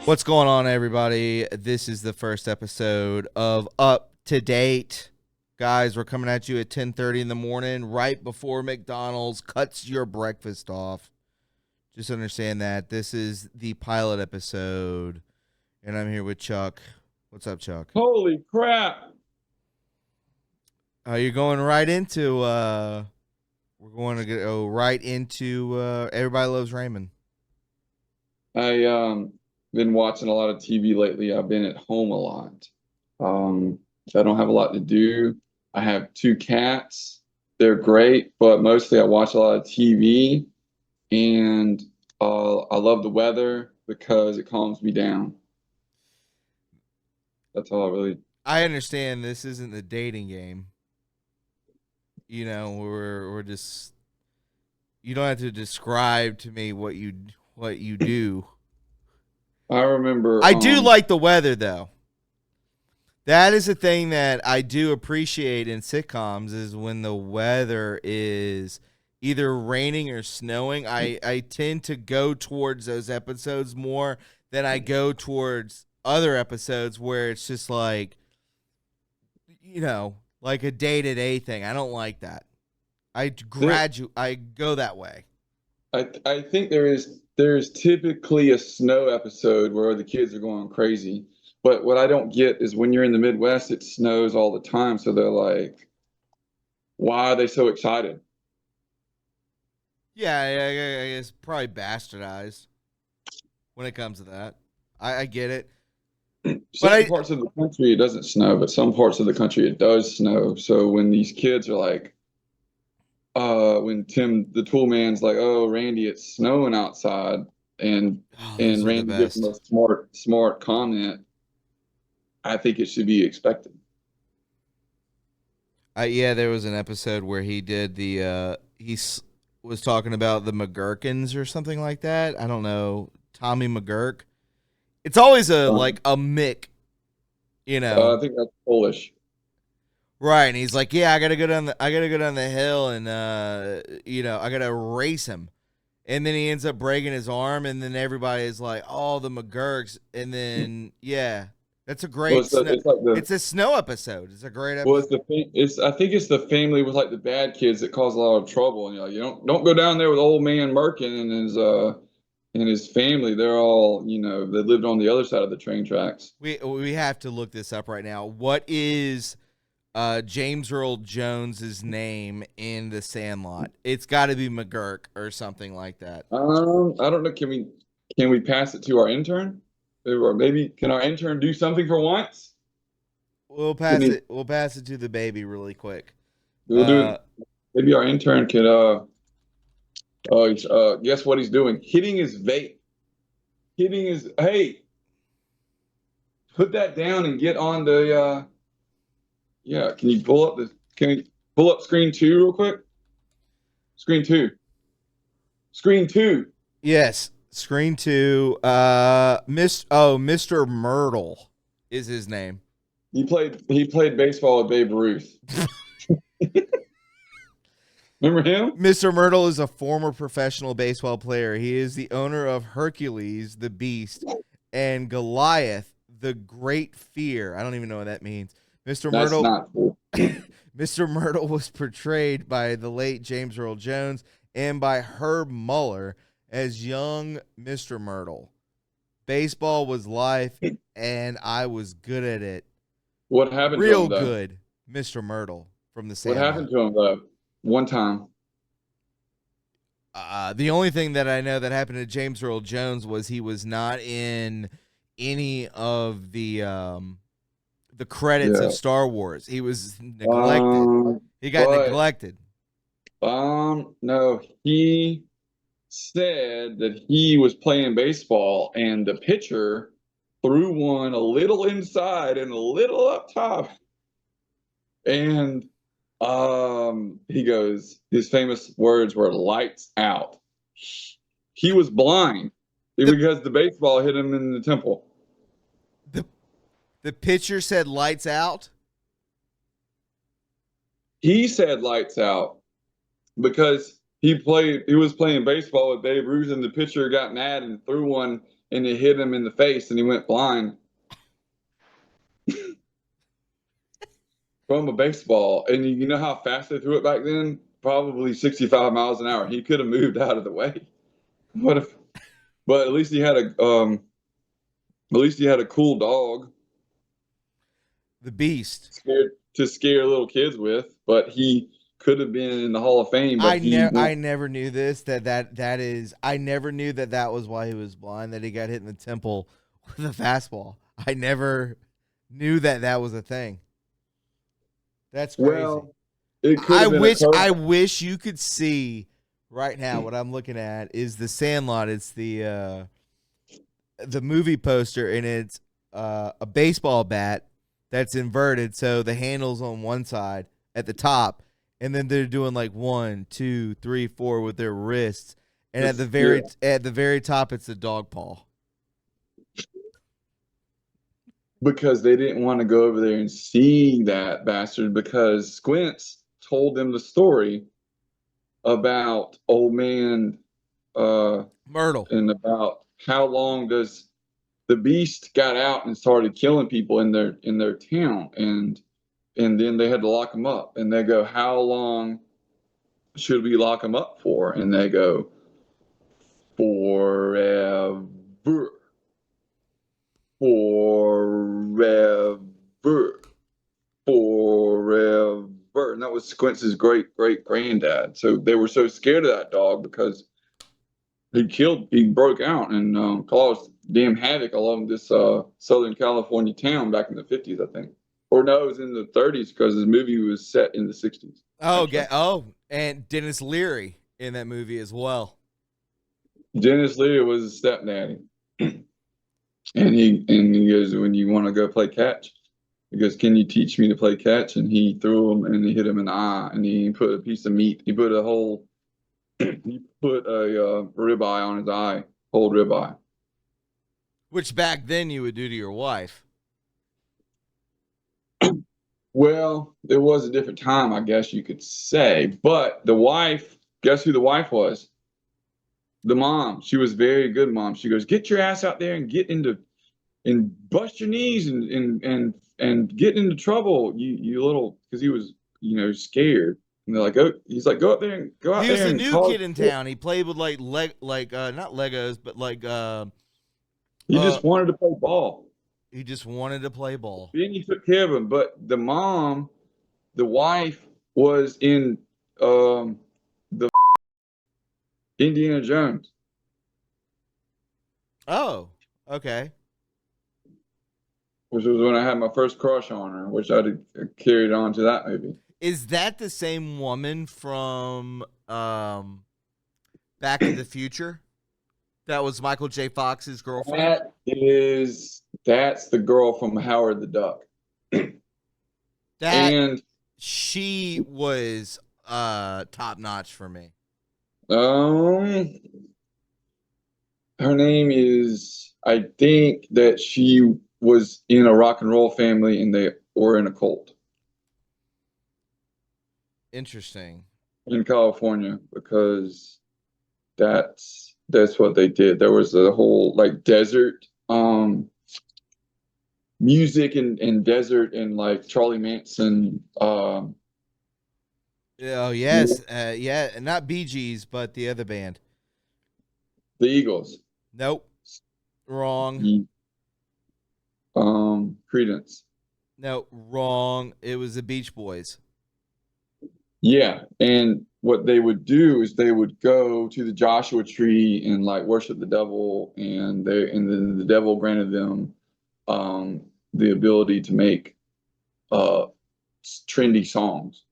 What's going on, everybody? This is the first episode of Up to Date. Guys, we're coming at you at 10:30 in the morning, right before McDonald's cuts your breakfast off. Just understand that this is the pilot episode, and I'm here with Chuck. What's up, Chuck? Holy crap! You're going right into, we're going to go right into Everybody Loves Raymond. I been watching a lot of TV lately. I've been at home a lot. I don't have a lot to do. I have two cats. They're great, but mostly I watch a lot of TV, and I love the weather because it calms me down. That's all I really. I understand this isn't the dating game. You know, we're just, you don't have to describe to me what you do. I remember. I do like the weather, though. That is a thing that I do appreciate in sitcoms, is when the weather is either raining or snowing. I tend to go towards those episodes more than I go towards other episodes where it's just like, you know, like a day-to-day thing. I don't like that. I go that way. I think there's typically a snow episode where the kids are going crazy. But what I don't get is when you're in the Midwest, it snows all the time. So they're like, why are they so excited? Yeah, I guess probably bastardized when it comes to that. I get it. Some parts of the country it doesn't snow, but some parts of the country it does snow. So when these kids are like, when Tim the tool man's like, "Oh, Randy, it's snowing outside," and those are the Randy gives him best. a smart comment, I think it should be expected. Yeah, there was an episode where he did was talking about the McGurkins or something like that. I don't know, Tommy McGurk. It's always a Um, like a Mick, you know. I think that's Polish. Right, and he's like, "Yeah, I gotta go down the hill, and I gotta race him." And then he ends up breaking his arm, and then everybody is like, "Oh, the McGurks," and then yeah, that's a Well, great it's, the, snow. it's like the It's a snow episode. It's a great well, episode. it's I think it's the family with like the bad kids that cause a lot of trouble, and you don't go down there with old man Merkin and his family. They're all they lived on the other side of the train tracks. We have to look this up right now. What is James Earl Jones's name in The Sandlot? It's got to be McGurk or something like that. I don't know. Can we pass it to our intern, or maybe can our intern do something for once? We'll Can pass he? it. We'll pass it to the baby really quick. We'll do Uh, it. Maybe our intern could. Guess what he's doing? Hitting his vape. Hitting his. Hey, put that down and get on the. Yeah. Can you pull up the? Can you pull up screen two real quick? Screen two. Screen two. yes, screen two. Mr. Myrtle is his name. He played baseball with Babe Ruth. Remember him? Mr. Myrtle is a former professional baseball player. He is the owner of Hercules, the Beast, and Goliath, the Great Fear. I don't even know what that means. Mr. That's Myrtle not cool. Mr. Myrtle was portrayed by the late James Earl Jones and by Herb Muller as young Mr. Myrtle. Baseball was life, and I was good at it. What happened to Real him though? good, Mr. Myrtle from the What Sandlot. happened to him though? One time. The only thing that I know that happened to James Earl Jones was he was not in any of the credits Yeah. of Star Wars. He was neglected. He got But neglected. no, he said that he was playing baseball and the pitcher threw one a little inside and a little up top. And he goes, his famous words were lights out. He was blind The because the baseball hit him in the temple. the the pitcher said lights out. He said lights out because he was playing baseball with Babe Ruth and the pitcher got mad and threw one and it hit him in the face, and he went blind from a baseball. And you know how fast they threw it back then? Probably 65 miles an hour. He could have moved out of the way. What if? But at least he had a cool dog The Beast. to scare little kids with. But he could have been in the Hall of Fame. But I never knew this. That is. I never knew that was why he was blind. That he got hit in the temple with a fastball. I never knew that was a thing. That's crazy. Well, it could have been I wish you could see right now what I'm looking at is the Sandlot. It's the movie poster, and it's a baseball bat that's inverted, so the handle's on one side at the top, and then they're doing like 1, 2, 3, 4 with their wrists, and at the very top, it's a dog paw. Because they didn't want to go over there and see that bastard, because Squints told them the story about old man Myrtle, and about how long does the Beast got out and started killing people in their town, and then they had to lock him up, and they go, how long should we lock him up for? And they go, forever. Forever. Forever. And that was Squints' great granddad. So they were so scared of that dog because he broke out and caused damn havoc along this Southern California town back in the 50s, I think. Or no, it was in the 30s because the movie was set in the 60s. And Dennis Leary in that movie as well. Dennis Leary was his stepdaddy. And he goes, when you want to go play catch, he goes, can you teach me to play catch? And he threw him and he hit him in the eye, and he put a piece of meat. He put a ribeye on his eye, whole ribeye. Which back then you would do to your wife. Well, it was a different time, I guess you could say. But the wife, guess who the wife was? The mom. She was a very good mom. She goes, get your ass out there and bust your knees and get into trouble, you little, because he was, scared. And they're like, oh, he's like, go out there and go out there. He was and the new kid in town. He played with not Legos, but he just wanted to play ball. He just wanted to play ball. Then he took care of him. But the mom, the wife, was in the Indiana Jones. Oh, okay. Which was when I had my first crush on her, which I carried on to that movie. Is that the same woman from Back to the Future? That was Michael J. Fox's girlfriend? That's the girl from Howard the Duck. She was top notch for me. Her name is, I think that she was in a rock and roll family and they were in a cult. Interesting. In California, because that's what they did. There was a whole desert music and desert and Charlie Manson. Oh yes, yeah, not Bee Gees, but the other band, the Eagles. Nope, wrong. Credence. No, wrong. It was the Beach Boys. Yeah, and what they would do is they would go to the Joshua Tree and worship the devil, and then the devil granted them the ability to make trendy songs.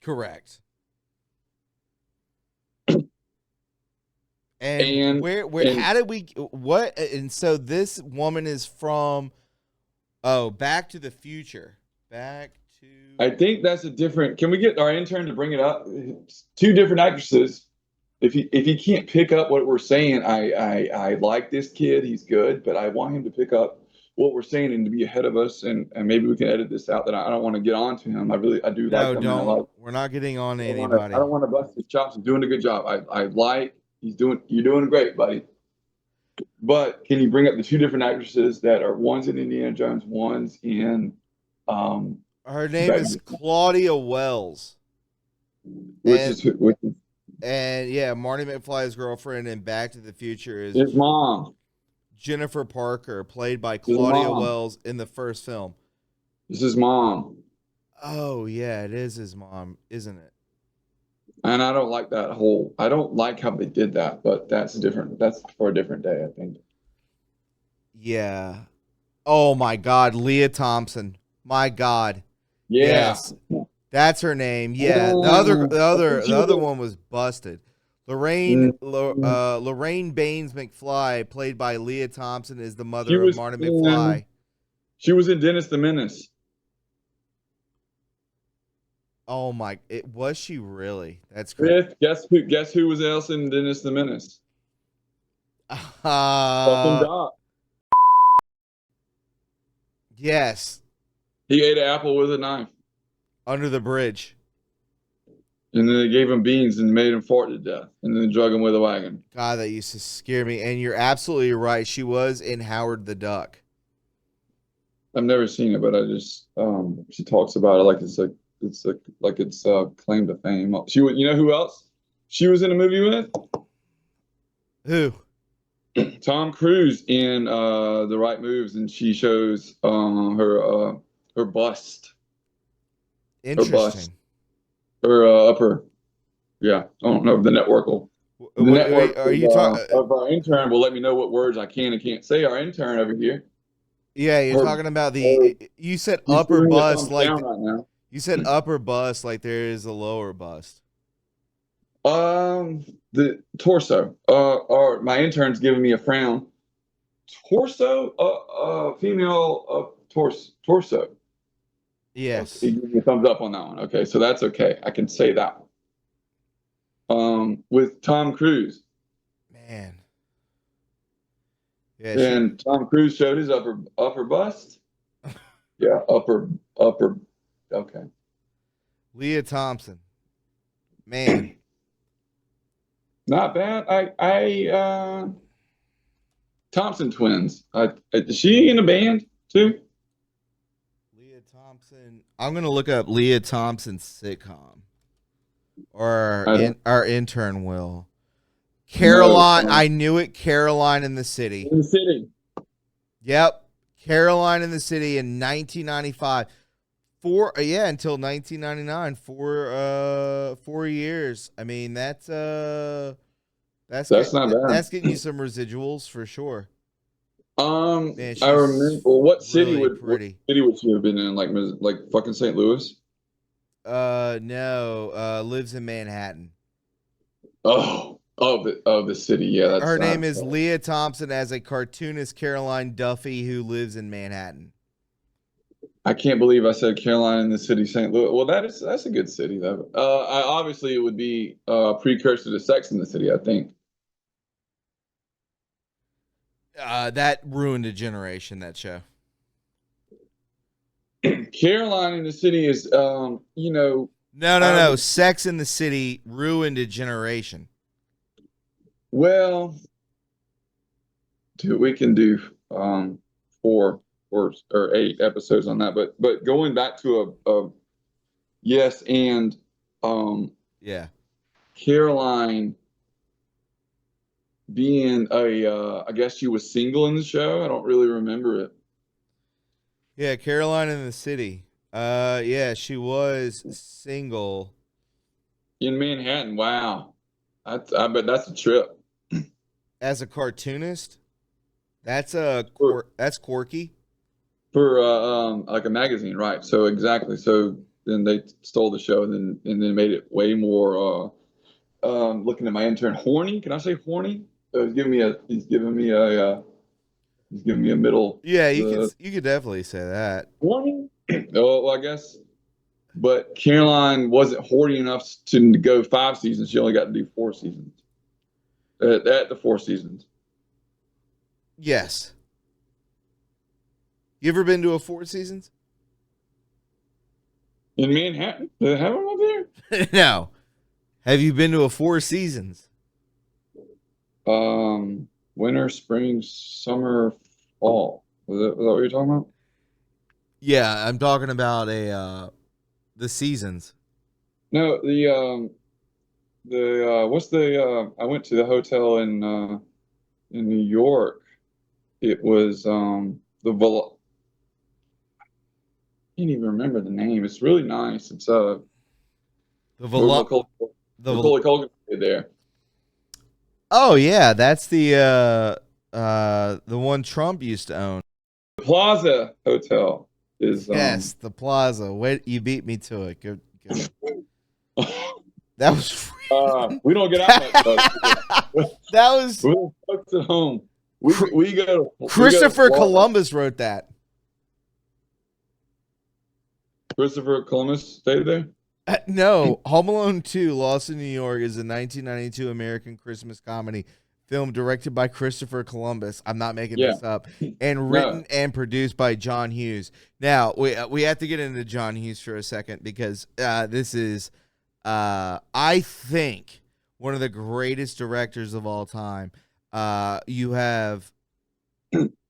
Correct. And how did we what? And so this woman is from Back to the Future. I think that's a different. Can we get our intern to bring it up? It's two different actresses. If he can't pick up what we're saying, I like this kid. He's good, but I want him to pick up what we're saying and to be ahead of us. And maybe we can edit this out. That I don't want to get on to him. I do like him. No, we're not getting on anybody. I don't want to bust his chops. He's doing a good job. You're doing great, buddy. But can you bring up the two different actresses that are one's in Indiana Jones, one's in um Her name Back, is Claudia Wells. which is And yeah, Marty McFly's girlfriend in Back to the Future is his mom. Jennifer Parker, played by His Claudia mom. Wells in the first film. This is mom. Oh yeah, it is his mom, isn't it? And I don't like that whole. I don't like how they did that, but that's different. That's for a different day, I think. Yeah. Oh my God, Leah Thompson. My God. Yeah. Yes, that's her name. Yeah, the other, the I other, think the she was other one was busted. in, Lorraine Baines McFly, played by Leah Thompson, is the she mother of was Marty in McFly. she was in Dennis the Menace. Oh my! It was she really? That's crazy. With guess who was else in Dennis the Menace? Fucking Uh, Doc. yes, He ate an apple with a knife. Under the Bridge. And then they gave him beans and made him fart to death. And then drug him with a wagon. God, that used to scare me. And you're absolutely right. She was in Howard the Duck. I've never seen it, but I just she talks about it like it's claim to fame. She would, you know who else she was in a movie with? Who? Tom Cruise in The Right Moves, and she shows her bust, her bust, Interesting. her upper. Yeah, I don't know the network will. The Wait, network are you talking? of our intern will let me know what words I can and can't say. Our intern over here. Yeah, you're Her, talking about her the. You said He's upper giving me a bust thumbs like down right now. you said upper bust like there is a lower bust. The torso. Or my intern's giving me a frown. Torso. Female. Torso. Okay, he Yes, gave me a thumbs up on that one. Okay, so that's okay. I can say that one. With Tom Cruise, man. Yeah, she. and Tom Cruise showed his upper bust. Yeah, upper. Okay. Leah Thompson. Man. Not bad. Thompson twins. Is she in a band too? Leah Thompson. I'm gonna look up Leah Thompson's sitcom, or I don't our intern will. know. Caroline. I knew it. Caroline in the City. In the city. Yep, Caroline in the City in 1995. Until 1999. 4 years. I mean, that's That's not bad. that's getting you some residuals for sure. Man, I remember. she's Well, really what pretty. city would she have been in? Like fucking St. Louis? No, lives in Manhattan. The city. Yeah, Her name is Leah Thompson, as a cartoonist Caroline Duffy who lives in Manhattan. I can't believe I said Carolina in the city, St. Louis. Well, that's a good city though. Obviously it would be a precursor to Sex in the City, I think. That ruined a generation, that show. Caroline in the City is No. Sex in the City ruined a generation. well, dude, we can do 4 or 8 episodes on that, but going back to a yes, and Yeah. Caroline being I guess she was single in the show. I don't really remember it. Yeah, Caroline in the City. Yeah, she was single. In Manhattan. Wow. I bet that's a trip. As a cartoonist, that's For that's quirky. like a magazine, right? So exactly. So then they stole the show and then made it way more looking at my intern, horny. Can I say horny? He's giving me a middle Yeah, the you could definitely say that. horny. Oh, well, I guess. But Caroline wasn't horny enough to go 5 seasons. She only got to do 4 seasons. At the 4 seasons. Yes. You ever been to a Four Seasons? In Manhattan? Do they have them up there? No. Have you been to a Four Seasons? winter, spring, summer, fall. Was that what you're talking about? Yeah, I'm talking about the seasons. No, the what's the I went to the hotel in New York. It was the Vol I can't even remember the name. It's really nice. It's The where velo- the Macaulay Culkin stayed there. Oh yeah, that's the one Trump used to own. The Plaza Hotel is Yes, the Plaza. Wait, you beat me to it. Good, good. That was we don't get out much, but that was we're folks at home. We go to Christopher Florida. Columbus wrote that. Christopher Columbus stayed there. No, Home Alone 2, Lost in New York is a 1992 American Christmas comedy film directed by Christopher Columbus. I'm not making Yeah, this up. And no. written and produced by John Hughes. Now, we have to get into John Hughes for a second because this is, I think, one of the greatest directors of all time. You have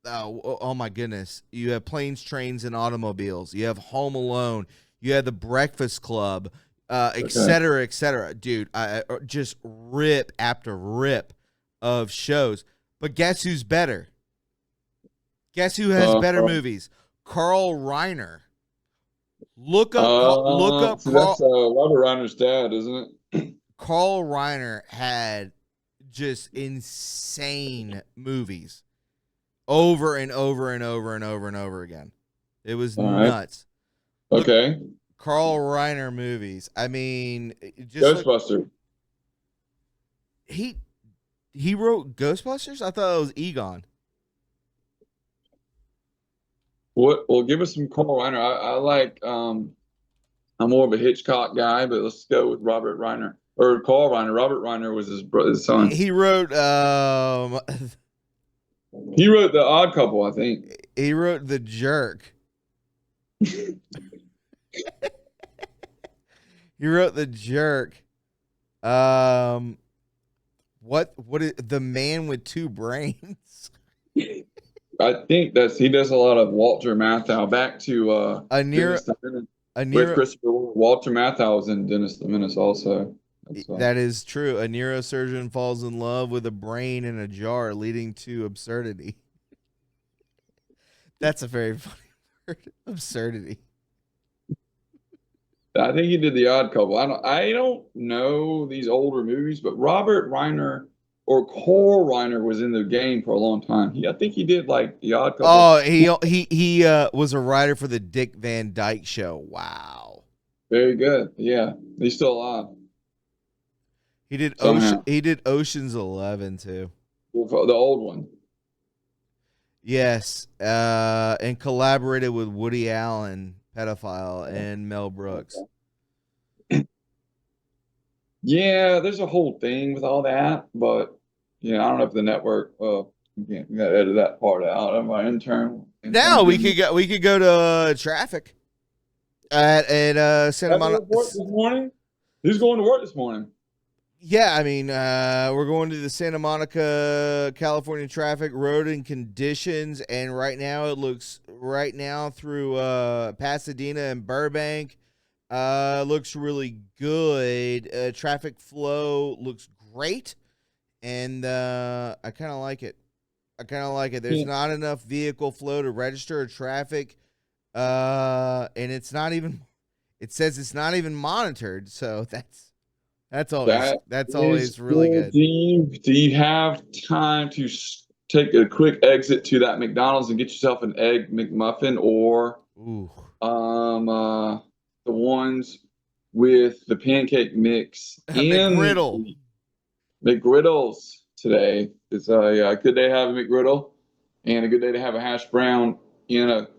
oh my goodness. You have Planes, Trains, and Automobiles. You have Home Alone. You have The Breakfast Club, et Okay. cetera, et cetera. Dude, just rip after rip of shows. But guess who's better? Guess who has Uh, better movies? Carl Reiner. Look up See, that's Carl. Robert Reiner's dad, isn't it? Carl Reiner had just insane movies over and over and over and over and over again. It was All right. nuts. Look, Okay. Carl Reiner movies. I mean, just look. Ghostbuster. He he wrote Ghostbusters. I thought it was Egon. What? Well, give us some Carl Reiner. I like. I'm more of a Hitchcock guy, but let's go with Robert Reiner or Carl Reiner. Robert Reiner was his son. He wrote He wrote The Odd Couple, I think. he wrote The Jerk. He wrote The Jerk. Um, what is The Man with Two Brains? I think he does a lot of Walter Matthau. Back to A Nero, Dennis the Menace a with Nero. Christopher Walter Matthau was in Dennis the Menace also. That's That is true. A neurosurgeon falls in love with a brain in a jar, leading to absurdity. That's a very funny word. Absurdity. I think he did The Odd Couple. I don't know these older movies, but Robert Reiner or Cole Reiner was in the game for a long time. I think he did like The Odd Couple. Oh, he was a writer for the Dick Van Dyke Show. Wow. Very good. Yeah, he's still alive somehow. He did Ocean's 11 too. The old one. Yes, and collaborated with Woody Allen, pedophile, and Mel Brooks. Yeah, there's a whole thing with all that, but yeah, I don't know if the network. Well, you gotta edit that part out of my intern. Now we could go to traffic at Santa Monica. This morning. Who's going to work this morning? Yeah, I mean, we're going to the Santa Monica, California traffic road and conditions, and right now it looks through Pasadena and Burbank, looks really good. Traffic flow looks great, and I kind of like it. There's Yeah. not enough vehicle flow to register traffic, and it's not even. It says it's not even monitored, so That that's is always really good. Do you have time to take a quick exit to that McDonald's and get yourself an egg McMuffin or Ooh. the ones with the pancake mix in McGriddle. McGriddles today? It's a good day to have a McGriddle and a good day to have a hash brown in a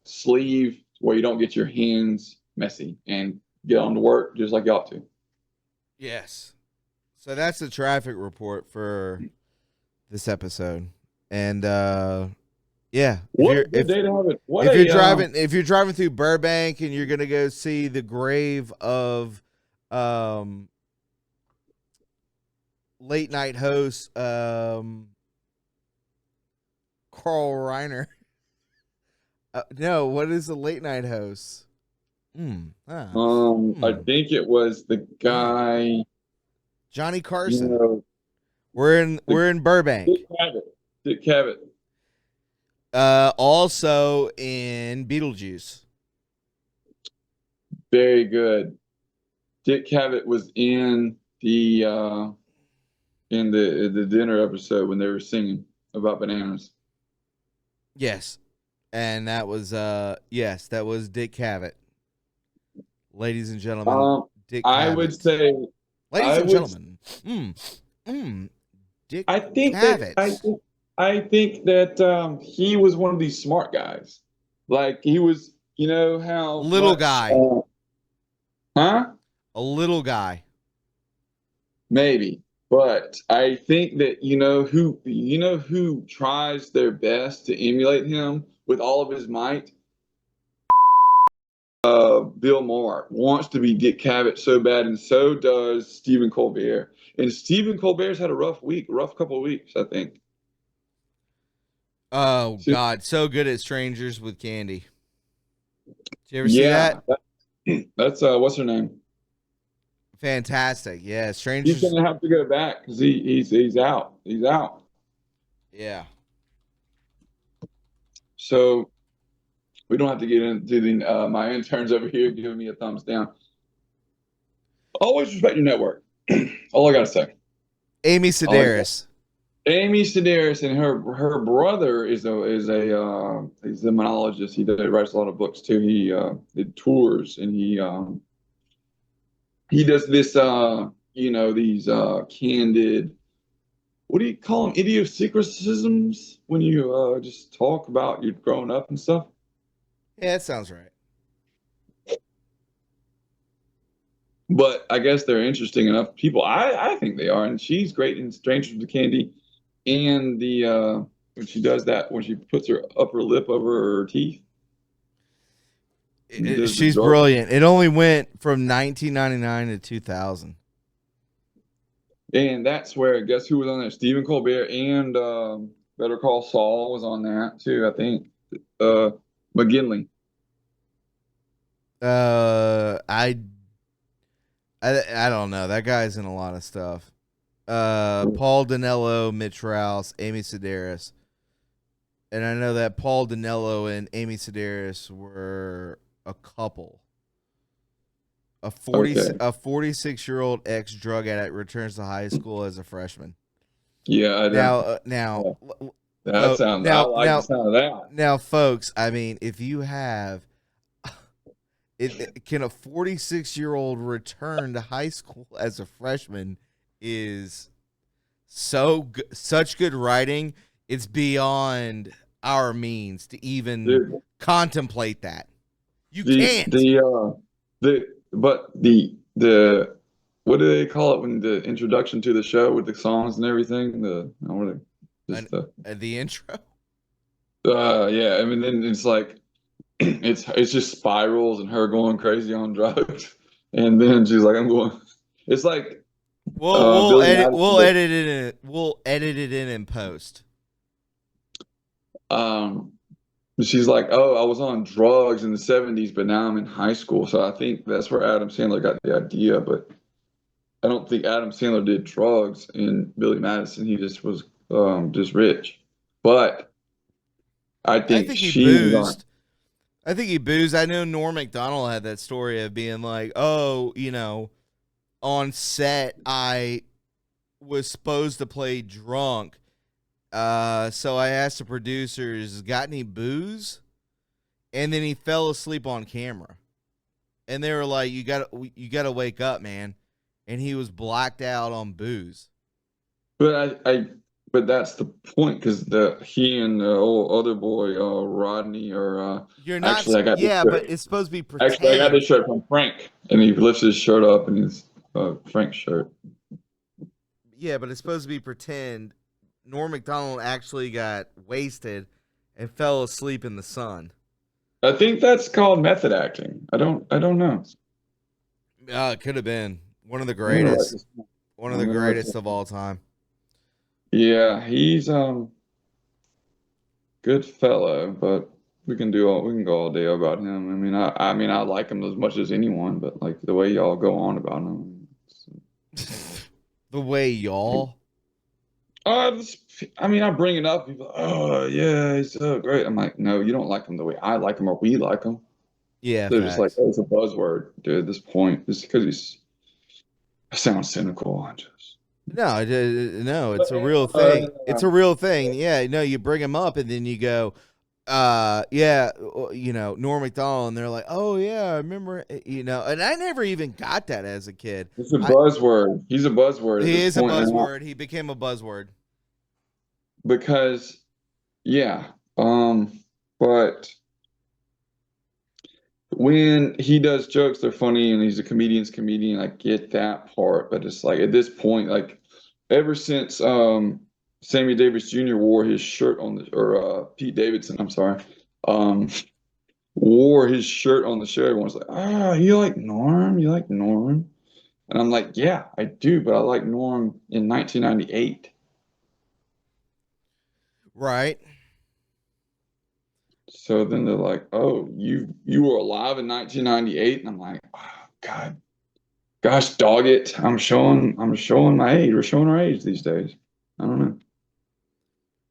sleeve where you don't get your hands messy and get on to work just like you ought to. Yes. So that's the traffic report for this episode. And yeah, What a good day to have it. if you're driving through Burbank and you're going to go see the grave of late night host Carl Reiner. No, what is the late night host? I think it was the guy, Johnny you Carson. know, We're in Dick Burbank. Cavett. Dick Cavett. Also in Beetlejuice. Very good. Dick Cavett was in the dinner episode when they were singing about bananas. Yes. And that was that was Dick Cavett. Ladies and gentlemen, Dick I would Cavett. say Ladies I and would gentlemen. Dick I think that Cavett. I think that he was one of these smart guys. Like he was, you know how Little much guy. huh? A little guy. Maybe. But I think that you know who tries their best to emulate him with all of his might. Bill Maher wants to be Dick Cavett so bad, and so does Stephen Colbert. And Stephen Colbert's had a rough couple of weeks, I think. Oh So, God, so good at Strangers with Candy. Did you ever see yeah, that? that's what's her name? Fantastic. Yeah, He's Strangers. gonna have to go back because he's out. He's out. Yeah. So we don't have to get into the my interns over here giving me a thumbs down. Always respect your network. All I gotta say. Amy All I gotta Sedaris. Amy Sedaris and her brother is a he's a monologist. Writes a lot of books too. He did tours and he does this these candid, what do you call them, idiosyncrasisms when you just talk about you growing up and stuff. Yeah, that sounds right. But I guess they're interesting enough people. I think they are, and she's great in Strangers with Candy, and the when she does that, when she puts her upper lip over her teeth, and does the She's dark. brilliant. It only went from 1999 to 2000. And that's where, guess who was on there? Stephen Colbert and Better Call Saul was on that too, I think. McGinley. I don't know. That guy's in a lot of stuff. Paul Danello, Mitch Rouse, Amy Sedaris. And I know that Paul Danello and Amy Sedaris were a couple. A 46-year-old ex drug addict returns to high school as a freshman. Yeah, I don't. Now, That sounds. I like the sound of that. Now, folks, I mean, if you have, can a 46-year-old return to high school as a freshman is such good writing. It's beyond our means to even contemplate that. You can't. But the what do they call it when the introduction to the show with the songs and everything? The intro. Yeah. I mean, then it's like it's just spirals and her going crazy on drugs, and then she's like, "I'm going." It's like We'll edit. Madison, We'll edit it in. We'll edit it in post. She's like, "Oh, I was on drugs in the '70s, but now I'm in high school." So I think that's where Adam Sandler got the idea, but I don't think Adam Sandler did drugs in Billy Madison. He just was just rich. But I think he she was on. boozed. I think he boozed. I know Norm Macdonald had that story of being like, "Oh, on set I was supposed to play drunk, so I asked the producers, got any booze?" And then he fell asleep on camera, and they were like, "You gotta wake up, man." And he was blacked out on booze. But but that's the point, because he and the old other boy Rodney You're not. actually I got this shirt. But it's supposed to be pretend. Actually, I got this shirt from Frank, and he lifts his shirt up, and he's Frank's shirt. Yeah, but it's supposed to be pretend. Norm Macdonald actually got wasted and fell asleep in the sun. I think that's called method acting. I don't know. It could have been one of the greatest. One of the greatest of all time. Yeah, he's good fellow, but we can go all day about him. I mean, I like him as much as anyone, but like the way y'all go on about him. The way y'all. I mean, I bring it up. People, oh yeah, he's so great. I'm like, no, you don't like him the way I like him or we like him. Yeah, They're just like, facts. oh, it's a buzzword, dude. At this point, just because he's sounds cynical. I just. No, it's a real Uh, thing. It's a real thing. Yeah, no, you bring him up and then you go, yeah, Norm Macdonald, and they're like, oh yeah, I remember, and I never even got that as a kid. it's a I buzzword. He's a buzzword at He this is a point, buzzword. He became a buzzword. because yeah. But when he does jokes, they're funny, and he's a comedian's comedian. I get that part, but it's like at this point, like ever since Sammy Davis Jr. wore his shirt on the or Pete Davidson, I'm sorry, um, wore his shirt on the show. Everyone's like, "Ah, you like Norm? You like Norm?" And I'm like, "Yeah, I do, but I like Norm in 1998." Right. So then they're like, "Oh, you were alive in 1998," and I'm like, "Oh, God, gosh, dog it! I'm showing my age. We're showing our age these days. I don't know."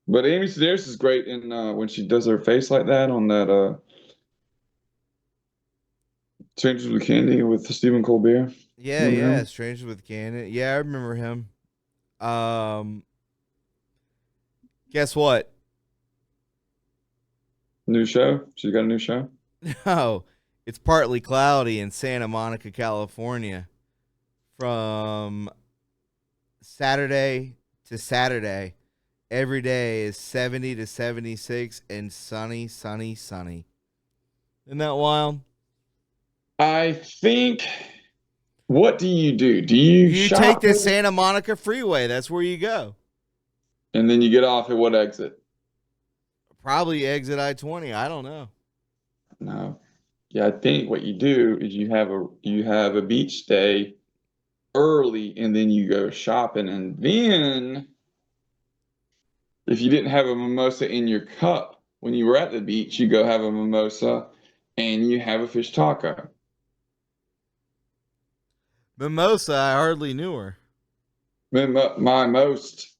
But Amy Sedaris is great in when she does her face like that on that Strangers with Candy with Stephen Colbert. Yeah, Remember yeah. him? Strangers with Canada. Yeah, I remember him. Um, guess what? New show. She's got a new show. No, it's partly cloudy in Santa Monica, California, from Saturday to Saturday. Every day is 70 to 76 and sunny, sunny, sunny. Isn't that wild? I think. What do you do? Do you You take shop the there Santa Monica freeway. That's where you go. and then you get off at what exit? Probably exit I-20. I don't know. No. Yeah, I think what you do is you have a beach day early and then you go shopping and then if you didn't have a mimosa in your cup when you were at the beach, you go have a mimosa and you have a fish taco. Mimosa, I hardly knew her. My most,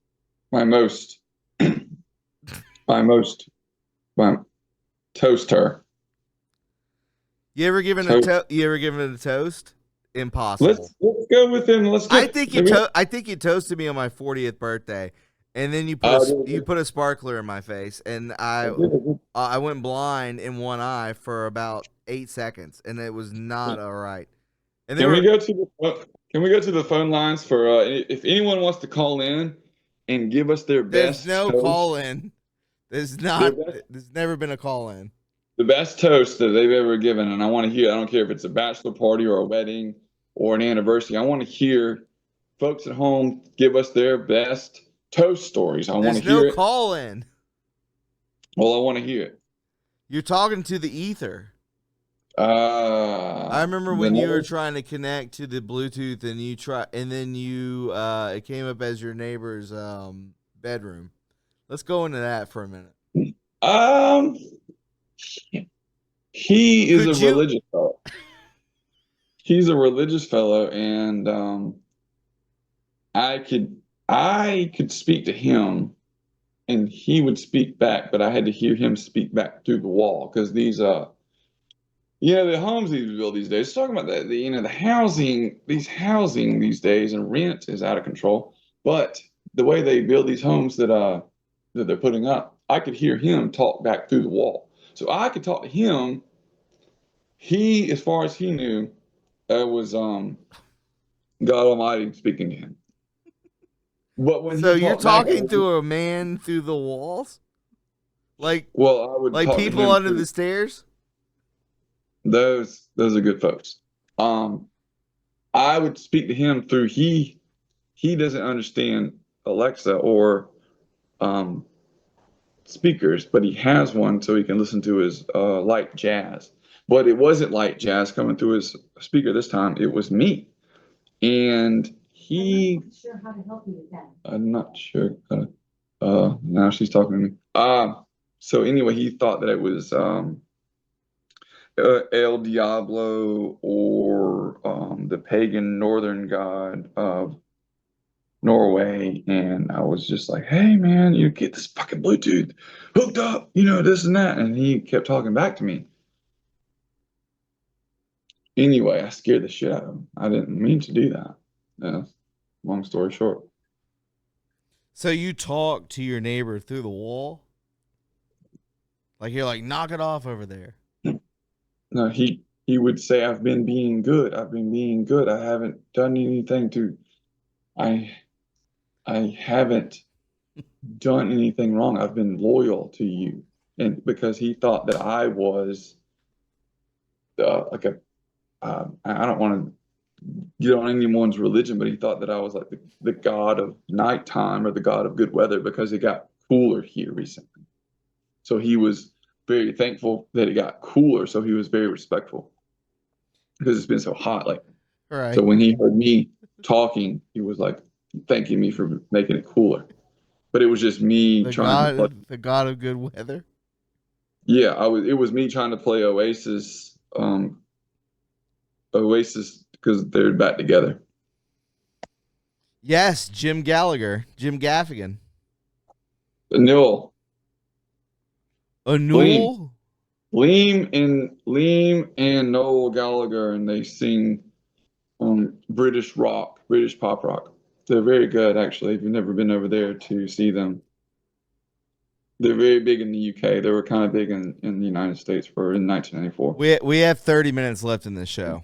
my most, my toaster. Toast. You ever given it a toast? Impossible. Let's go with him. Let's get. I think you toasted me on my 40th birthday, and then Uh, you put a sparkler in my face, and I went blind in one eye for about 8 seconds, and it was not all right. And there Can we were go to the phone lines for if anyone wants to call in and give us their there's best no toast, call in. their best, There's never been a call in. the best toast that they've ever given, and I want to hear. I don't care if it's a bachelor party or a wedding or an anniversary. I want to hear folks at home give us their best toast stories. I want to There's no hear it. call in. Well, I want to hear it. You're talking to the ether. I remember The when you were neighbors. trying to connect to the Bluetooth and then you it came up as your neighbor's bedroom. Let's go into that for a minute. Um, he is a Could you religious fellow. He's a religious fellow, and I could I could speak to him and he would speak back, but I had to hear him speak back through the wall because the homes these build these days. Talking about the housing these days and rent is out of control. But the way they build these homes that they're putting up, I could hear him talk back through the wall. So I could talk to him. He, as far as he knew, was God Almighty speaking to him. But when So he you're talked back, talking to a man through the walls? Like well, I would talk to people him under through the stairs? those are good folks. Um, I would speak to him through he doesn't understand Alexa or um, speakers, but he has one so he can listen to his light jazz. But it wasn't light jazz coming through his speaker this time. It was me, and he. I'm not sure how to help you with that. I'm not sure. Now she's talking to me. So anyway, he thought that it was El Diablo, or the pagan northern god of Norway. And I was just like, hey man, you get this fucking Bluetooth hooked up, this and that. And he kept talking back to me. Anyway, I scared the shit out of him. I didn't mean to do that. Yeah, long story short. So you talk to your neighbor through the wall? Like you're like, knock it off over there. No, he would say, I've been being good. I've been being good. I haven't done anything to I I haven't done anything wrong. I've been loyal to you. And because he thought that I was like I don't want to get on anyone's religion, but he thought that I was like the god of nighttime or the god of good weather because it got cooler here recently. So he was very thankful that it got cooler. So he was very respectful because it's been so hot. Like, so Right. when he heard me talking, he was like thanking me for making it cooler. But it was just me The trying to play. god of good weather. Yeah, it was me trying to play Oasis because they're back together. Yes, Jim Gallagher, Jim Gaffigan. Nil, A Liam, Newell? Liam and Noel Gallagher, and they sing British rock, British pop rock. They're very good, actually. If you've never been over there to see them, they're very big in the UK. They were kind of big in the United States in 1994. We have 30 minutes left in this show.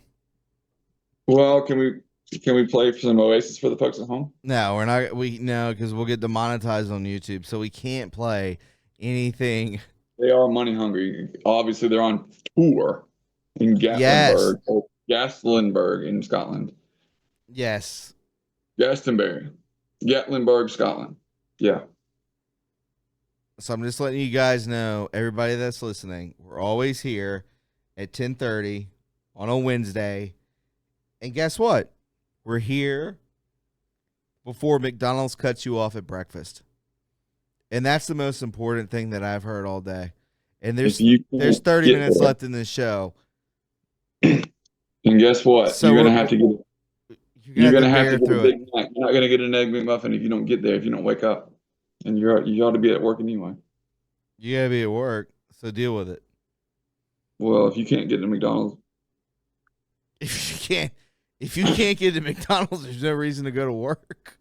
Well, can we play for some Oasis for the folks at home? No, we're not. Because we'll get demonetized on YouTube, so we can't play anything. They are money hungry. Obviously, they're on tour in Yes, Gatlinburg in Scotland. yes. Glastonbury, Gatlinburg, Scotland. Yeah. So I'm just letting you guys know, everybody that's listening, we're always here at 10:30 on a Wednesday, and guess what? We're here before McDonald's cuts you off at breakfast. And that's the most important thing that I've heard all day. And If there's you there's can't 30 get minutes there, left in this show. and guess what? So You're gonna have to get you're gonna you're have to gonna have to bear get a through it. Big Mac. You're not gonna get an egg McMuffin if you don't get there, if you don't wake up. And you ought to be at work anyway. You gotta be at work, so deal with it. Well, if you can't get to McDonald's, If you can't get to McDonald's, there's no reason to go to work.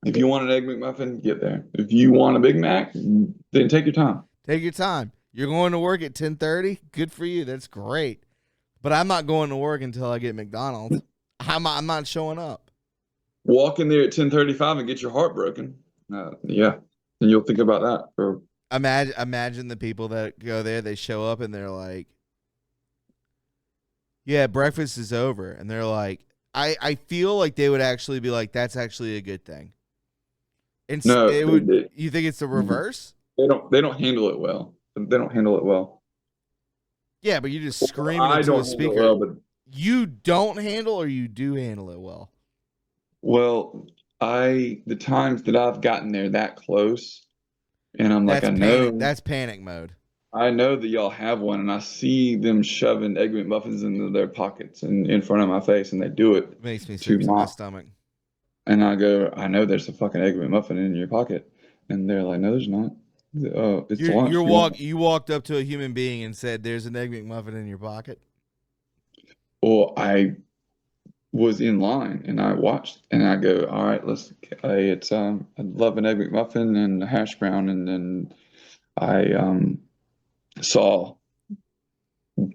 if you want an egg McMuffin, get there. If you want a Big Mac, then take your time. Take your time. You're going to work at 10:30. Good for you. That's great. But I'm not going to work until I get McDonald's. I'm not showing up. Walk in there at 10:35 and get your heart broken. Yeah, and you'll think about that. Or Imagine the people that go there. They show up and they're like, "Yeah, breakfast is over," and they're like, I feel like they would actually be like, "That's actually a good thing." And no, it would. You think it's the reverse? they don't handle it well. They don't handle it well. Yeah, but you just Well, screaming I into a don't handle it speaker. well, but You don't handle, or you do handle it well. well, the times that I've gotten there that close, and I'm like, That's panic. That's panic mode. I know that y'all have one, and I see them shoving egg McMuffins into their pockets and in front of my face, and they do it It makes me to sick to my my, stomach. and I go, I know there's a fucking egg McMuffin in your pocket, and they're like, no, there's not. Oh, it's lunch. You walked up to a human being and said, "There's an egg McMuffin in your pocket." Well, I was in line and I watched and I go, all right, it's I'd love an egg McMuffin and a hash brown, and then I saw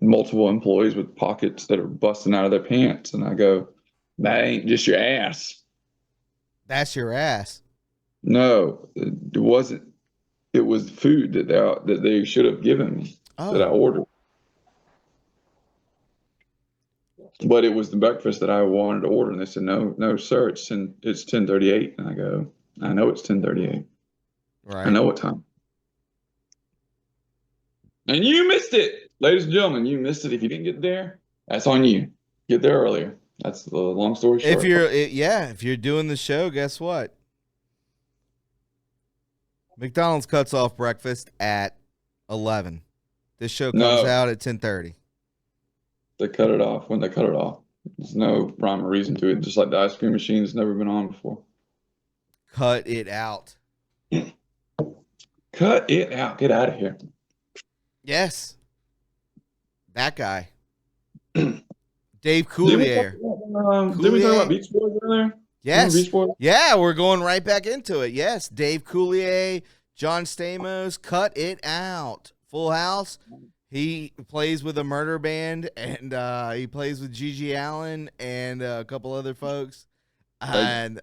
multiple employees with pockets that are busting out of their pants, and I go, that ain't just your ass. That's your ass. No, it wasn't. It was food that they should have given me that I Oh, ordered. But it was the breakfast that I wanted to order, and they said, no, no, sir, it's 10:38. And I go, I know it's 10:38. I right. know what time. And you missed it, ladies and gentlemen. You missed it. If you didn't get there, that's on you. Get there earlier. That's the long story short. If you're doing the show, guess what? McDonald's cuts off breakfast at 11. This show comes No, out at 10:30. they cut it off when they cut it off. There's no rhyme or reason to it. Just like the ice cream machine's never been on before. Cut it out. Cut it out. Get out of here. Yes. That guy. Dave Did we Coulier. talk about Beach Boys earlier? Yes. Beach Boys? Yeah, we're going right back into it. Yes. Dave Coulier, John Stamos, Cut It Out. Full House. He plays with a murder band, and he plays with Gigi Allen and a couple other folks. And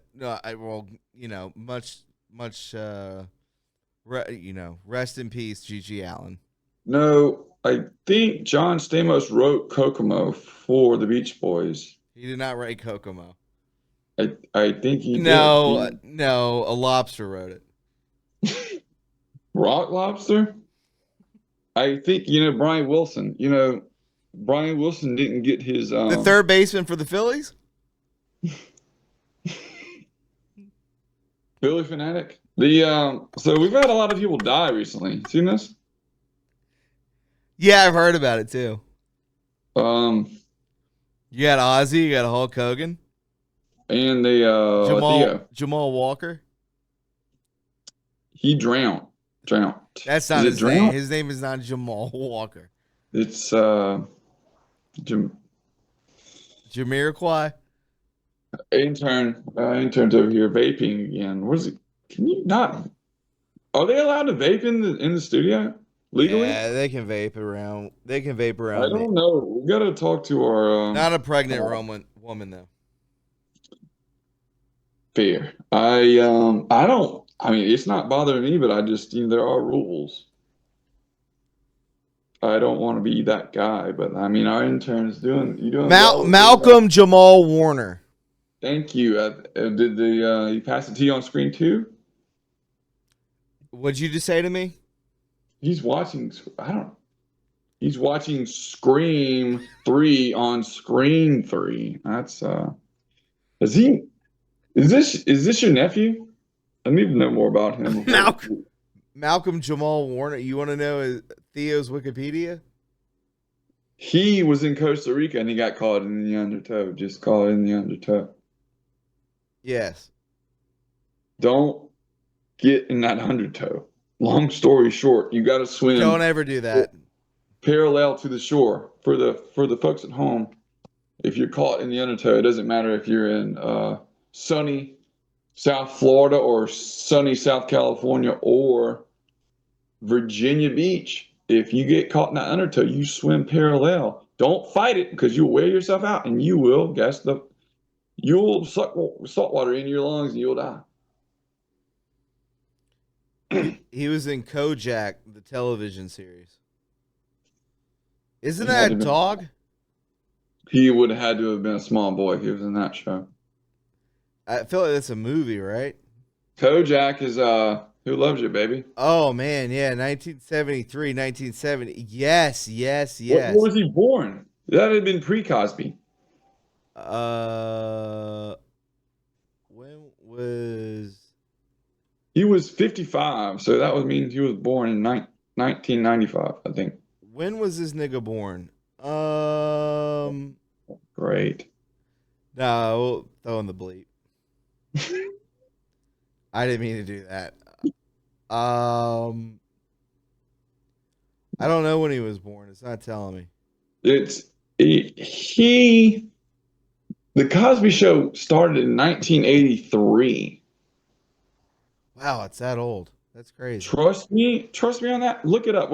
rest in peace, Gigi Allen. No, I think John Stamos wrote Kokomo for the Beach Boys. He did not write Kokomo. I think he did. No, a lobster wrote it. Rock Lobster? I think, Brian Wilson. Brian Wilson didn't get his... the third baseman for the Phillies? Philly fanatic? So we've had a lot of people die recently. Seen this? Yeah, I've heard about it too. You got Ozzy, you got Hulk Hogan. And Jamal Walker. He drowned. That's not his name. His name is not Jamal Walker. It's Jamiroquai. Intern's over here vaping again. What is it? Can you not? Are they allowed to vape in the studio legally? Yeah, they can vape around. They can vape around. I don't know. We got to talk to our. Not a pregnant woman though. Fair. I don't. I mean, it's not bothering me, but I just, there are rules. I don't want to be that guy, but I mean, our intern's doing Malcolm Jamal Warner. Thank you. Did you pass the T on screen too? What'd you just say to me? He's watching. He's watching Scream 3 on Screen 3. That's Is this your nephew? I need to know more about him. Malcolm Jamal Warner. You want to know Theo's Wikipedia? He was in Costa Rica and he got caught in the undertow. Just call it in the undertow. Yes. Don't get in that undertow. Long story short, you got to swim. Don't ever do that. Parallel to the shore. For the folks at home, if you're caught in the undertow, it doesn't matter if you're in sunny South Florida or sunny South California or Virginia Beach. If you get caught in that undertow, you swim parallel. Don't fight it because you'll wear yourself out and you'll suck salt water into your lungs and you'll die. He was in Kojak, the television series. Isn't that a dog? He would have had to have been a small boy. He was in that show. I feel like that's a movie, right? Kojak is Who Loves You, Baby? Oh man, yeah, 1973, 1970. Yes. What was he born? That had been pre-Cosby. When was he was 55? So that would mean he was born in 1995, I think. When was this nigga born? Great. No, we'll throw in the bleep. I didn't mean to do that. I don't know when he was born. It's not telling me. The Cosby Show started in 1983. Wow, it's that old. That's crazy. Trust me on that. Look it up.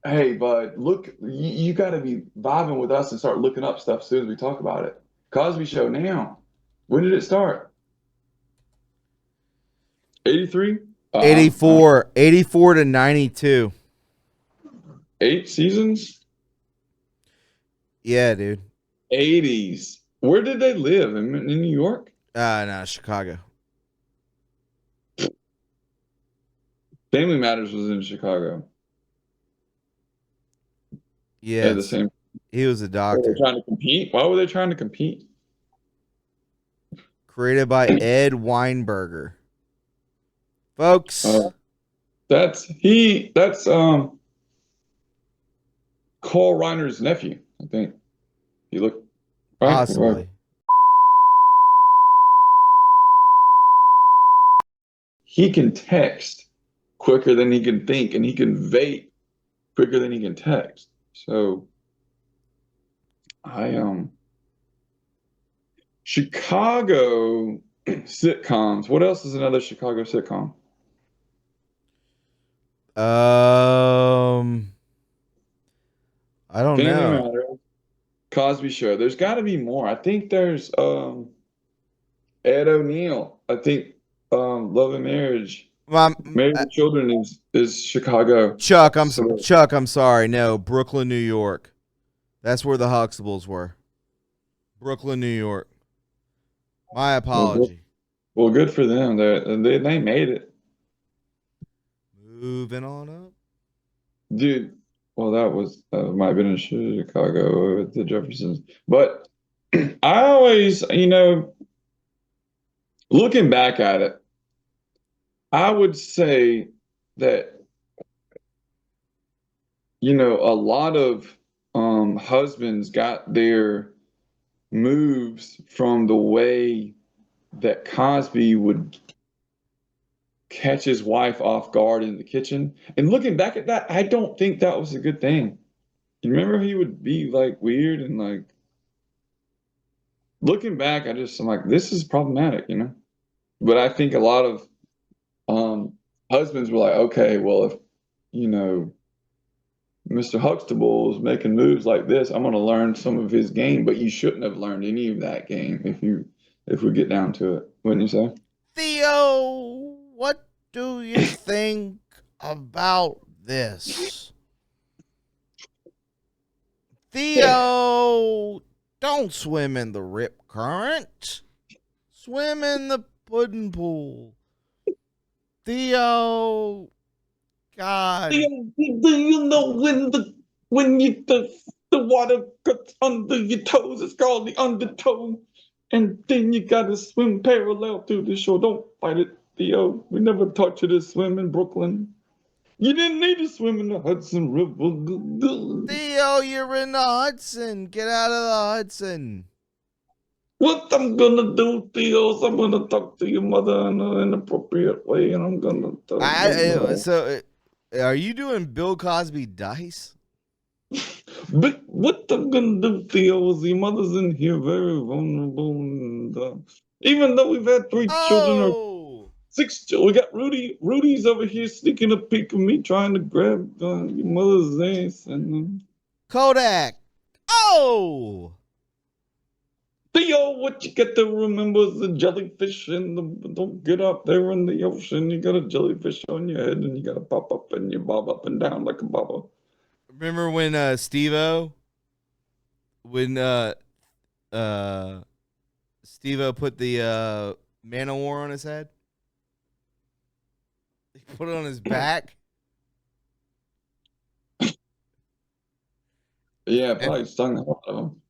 Hey, bud, look, you got to be vibing with us and start looking up stuff as soon as we talk about it. Cosby Show now. When did it start? 83? 84 to 92. 8 seasons? Yeah, dude. 80s. Where did they live? In New York? No, Chicago. Family Matters was in Chicago. Yeah, the same. He was a doctor. Were they trying to compete? Why were they trying to compete? created by Ed Weinberger. Folks, That's Carl Reiner's nephew, I think. You look right. possibly. He can text quicker than he can think, and he can vape quicker than he can text. So I Chicago sitcoms. What else is another Chicago sitcom? I don't Family know. Matters, Cosby Show. There's got to be more. I think there's Ed O'Neill. I think Love and Marriage, My, Married with Children is Chicago. So Chuck. I'm sorry. No, Brooklyn, New York. That's where the Huxtables were. Brooklyn, New York. My apology. well, good for them. They made it, Moving on up. dude. Well, that might have been in Chicago with the Jeffersons, but I always, looking back at it, I would say that a lot of husbands got their moves from the way that Cosby would catch his wife off guard in the kitchen. And looking back at that, I don't think that was a good thing. You remember he would be like weird and like looking back, I'm like, this is problematic. But I think a lot of husbands were like, okay, well, if you know Mr. Huxtable is making moves like this, I'm going to learn some of his game. But you shouldn't have learned any of that game if we get down to it, wouldn't you say? Theo, what do you think about this? Theo, don't swim in the rip current. Swim in the pudding pool. Theo, God. Do you know when the water gets under your toes, it's called the undertow, and then you gotta swim parallel to the shore. Don't fight it, Theo. We never taught you to swim in Brooklyn. You didn't need to swim in the Hudson River. Theo, you're in the Hudson. Get out of the Hudson. What I'm gonna do, Theo, is I'm gonna talk to your mother in an inappropriate way, and I'm gonna tell you. So, are you doing Bill Cosby dice? But what I'm gonna do, Theo, is your mother's in here very vulnerable, and even though we've had 3 children or Oh, 6 children, we got Rudy. Rudy's over here sneaking a peek of me, trying to grab your mother's ass, and Kodak. Oh, Theo, what you got to remember is the jellyfish, and don't get up there in the ocean. You got a jellyfish on your head, and you gotta pop up and you bob up and down like a bobber. remember when Steve-O, Steve-O put the Man of War on his head? He put it on his back. Yeah, If, probably stung the hell out of him.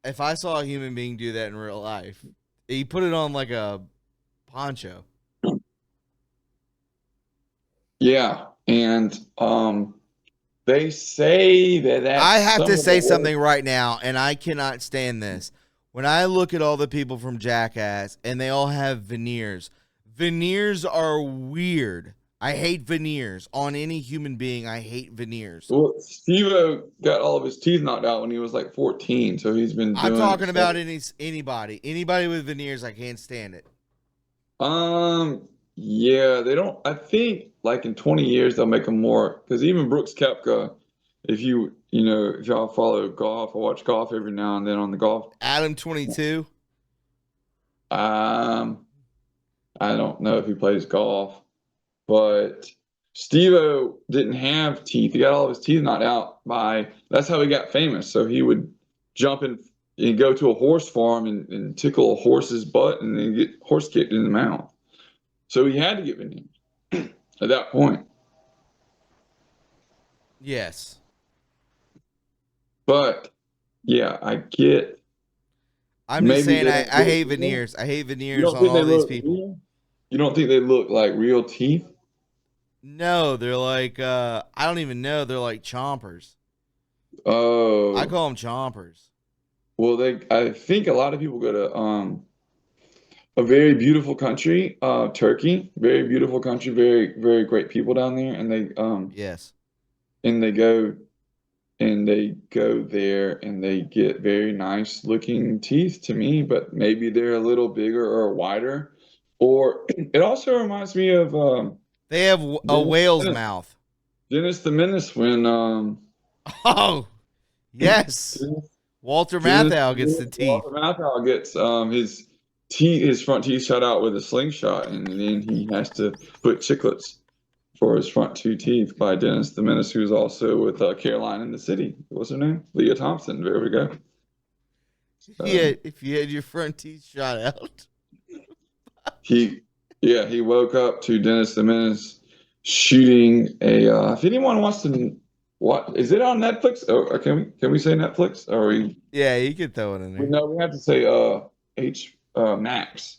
if I saw a human being do that in real life, he put it on like a poncho. Yeah, and they say that I that's have some to of say the something right now, and I cannot stand this. When I look at all the people from Jackass and they all have veneers, veneers are weird. I hate veneers on any human being. I hate veneers. well, Steve got all of his teeth knocked out when he was like 14, so he's been I'm doing it talking about anybody with veneers. I can't stand it. Yeah, they don't. I think like in 20 years they'll make them more because even Brooks Koepka, if y'all follow golf, I watch golf every now and then on the golf. Adam 22. Um, I don't know if he plays golf, but Steve-O didn't have teeth. He got all of his teeth knocked out that's how he got famous. So he would jump in and go to a horse farm and tickle a horse's butt and then get horse kicked in the mouth. So he had to get veneers at that point. Yes. But yeah, I get I'm just Maybe saying they don't I look hate real. veneers. I hate You veneers don't on think they all these look people. real? You don't think they look like real teeth? No, they're like I don't even know. They're like chompers. I Oh, call them chompers. well, I think a lot of people go to a very beautiful country, Turkey. Very beautiful country, very very great people down there, Yes. and they go there and they get very nice looking teeth to me, but maybe they're a little bigger or wider. Or it also reminds me of They have a Dennis the whale's Menace. mouth. Dennis the Menace when Oh, yes. Dennis, Walter Matthau gets the teeth. Walter Matthau gets his front teeth shot out with a slingshot, and then he has to put chiclets for his front two teeth by Dennis the Menace, who's also with Caroline in the City. What's her name? Leah Thompson. There we go. Yeah, Um, if you had your front teeth shot out. he, yeah, he woke up to Dennis the Menace shooting a. If anyone wants to, what is it on Netflix? Or can we say Netflix? Or Yeah, you could throw it in there. no, we have to say H Max.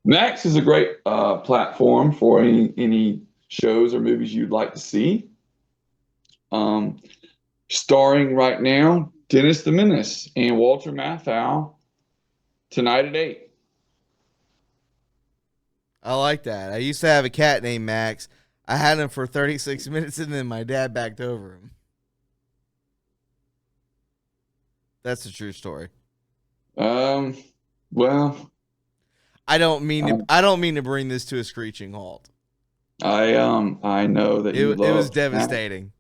Max is a great platform for any shows or movies you'd like to see. Um, Starring right now Dennis the Menace and Walter Matthau tonight at 8. I like that. I used to have a cat named Max. I had him for 36 minutes and then my dad backed over him. That's a true story. Um, well, I don't mean to bring this to a screeching halt. I know that you It was love Max, devastating.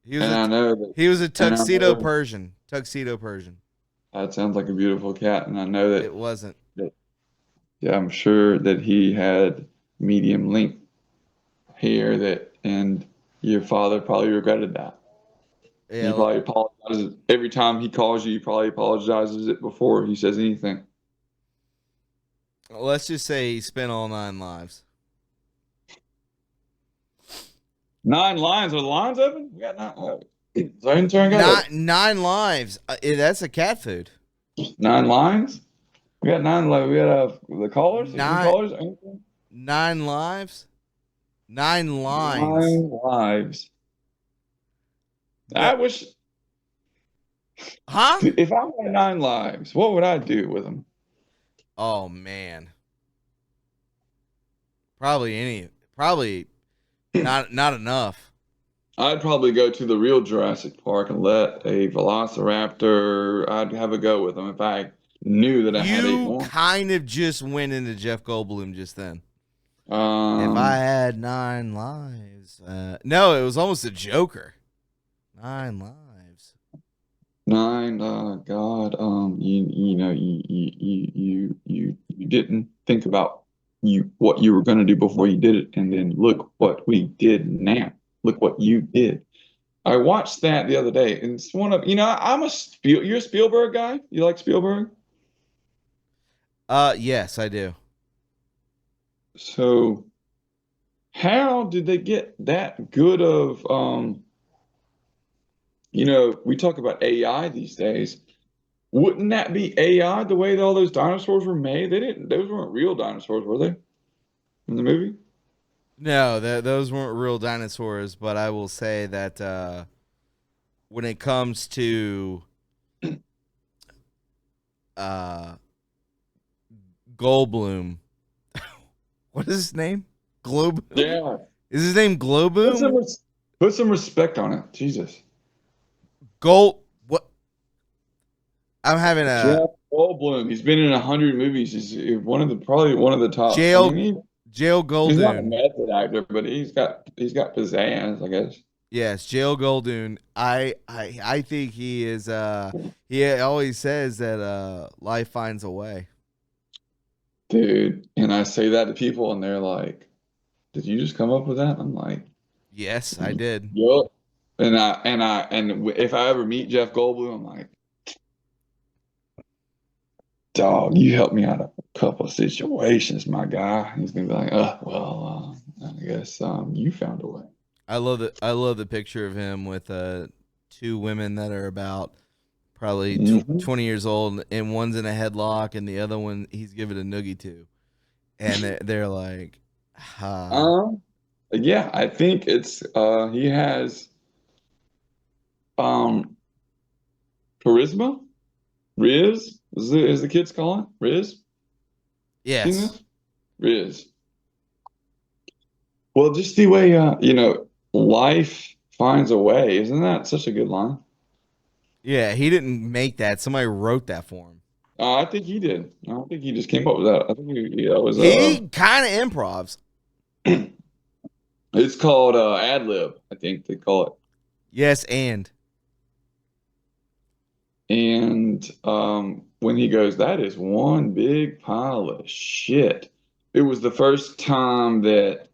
and I know that, He was a and I tuxedo know Persian. Tuxedo Persian. that sounds like a beautiful cat, and I know It wasn't. that yeah, I'm sure that he had medium length hair and your father probably regretted that. He Yeah, probably apologizes every time he calls you. He probably apologizes it before he says anything. let's just say he spent all 9 lives. 9 lines. Are the lines open? We got nine. Is our intern got Nine lives. That's a cat food. 9 lines? We got nine. We got the callers. Any Nine callers? 9 lives. 9 lines. 9 lives. I That wish huh? if I had 9 lives, what would I do with them? Oh man. Probably not enough. I'd probably go to the real Jurassic Park and let a velociraptor. I'd have a go with them if I knew that I had eight You more. kind of just went into Jeff Goldblum just then. If I Um, had 9 lives. No, it was almost a Joker. 9 lives. nine. God. You know, you didn't think about what you were going to do before you did it, and then look what we did now. Look what you did. I watched that the other day, and it's one of you're a Spielberg guy. You like Spielberg? Yes, I do. So how did they get that good of we talk about AI these days. Wouldn't that be AI the way that all those dinosaurs were made? Those weren't real dinosaurs, were they? In the movie? No, those weren't real dinosaurs, but I will say that when it comes to uh, Goldblum, what is his name? Glowboom? Yeah. Is his name Put some Glowboom? put some respect on it. Jesus. Gold. What? I'm having a Jeff Goldblum. He's been in 100 movies. He's probably one of the top. I mean, jail jail he's not a Goldoon. method actor, but he's got pizzazz, I guess. Yes, jail Goldoon. I think he is. He always says that life finds a way. Dude, and I say that to people, and they're like, "Did you just come up with that?" I'm like, Yes, I did. "Yup." And if I ever meet Jeff Goldblum, I'm like, "Dog, you helped me out of a couple of situations, my guy." He's gonna be like, well, I guess you found a way." I love the picture of him with two women that are about probably Mhm. 20 years old, and one's in a headlock, and the other one he's giving a noogie to, and they're like, Um, yeah, I think it's he has um charisma. Riz is the kids call it Riz. Seen yes, this? Riz. Well, just the way life finds a way. Isn't that such a good line? yeah, he didn't make that. Somebody wrote that for him. I think he did. I don't think he just came up with that. I think that was He kind of improvs. it's called ad lib. I think they call it. Yes, and And when he goes, that is one big pile of shit. It was the first time that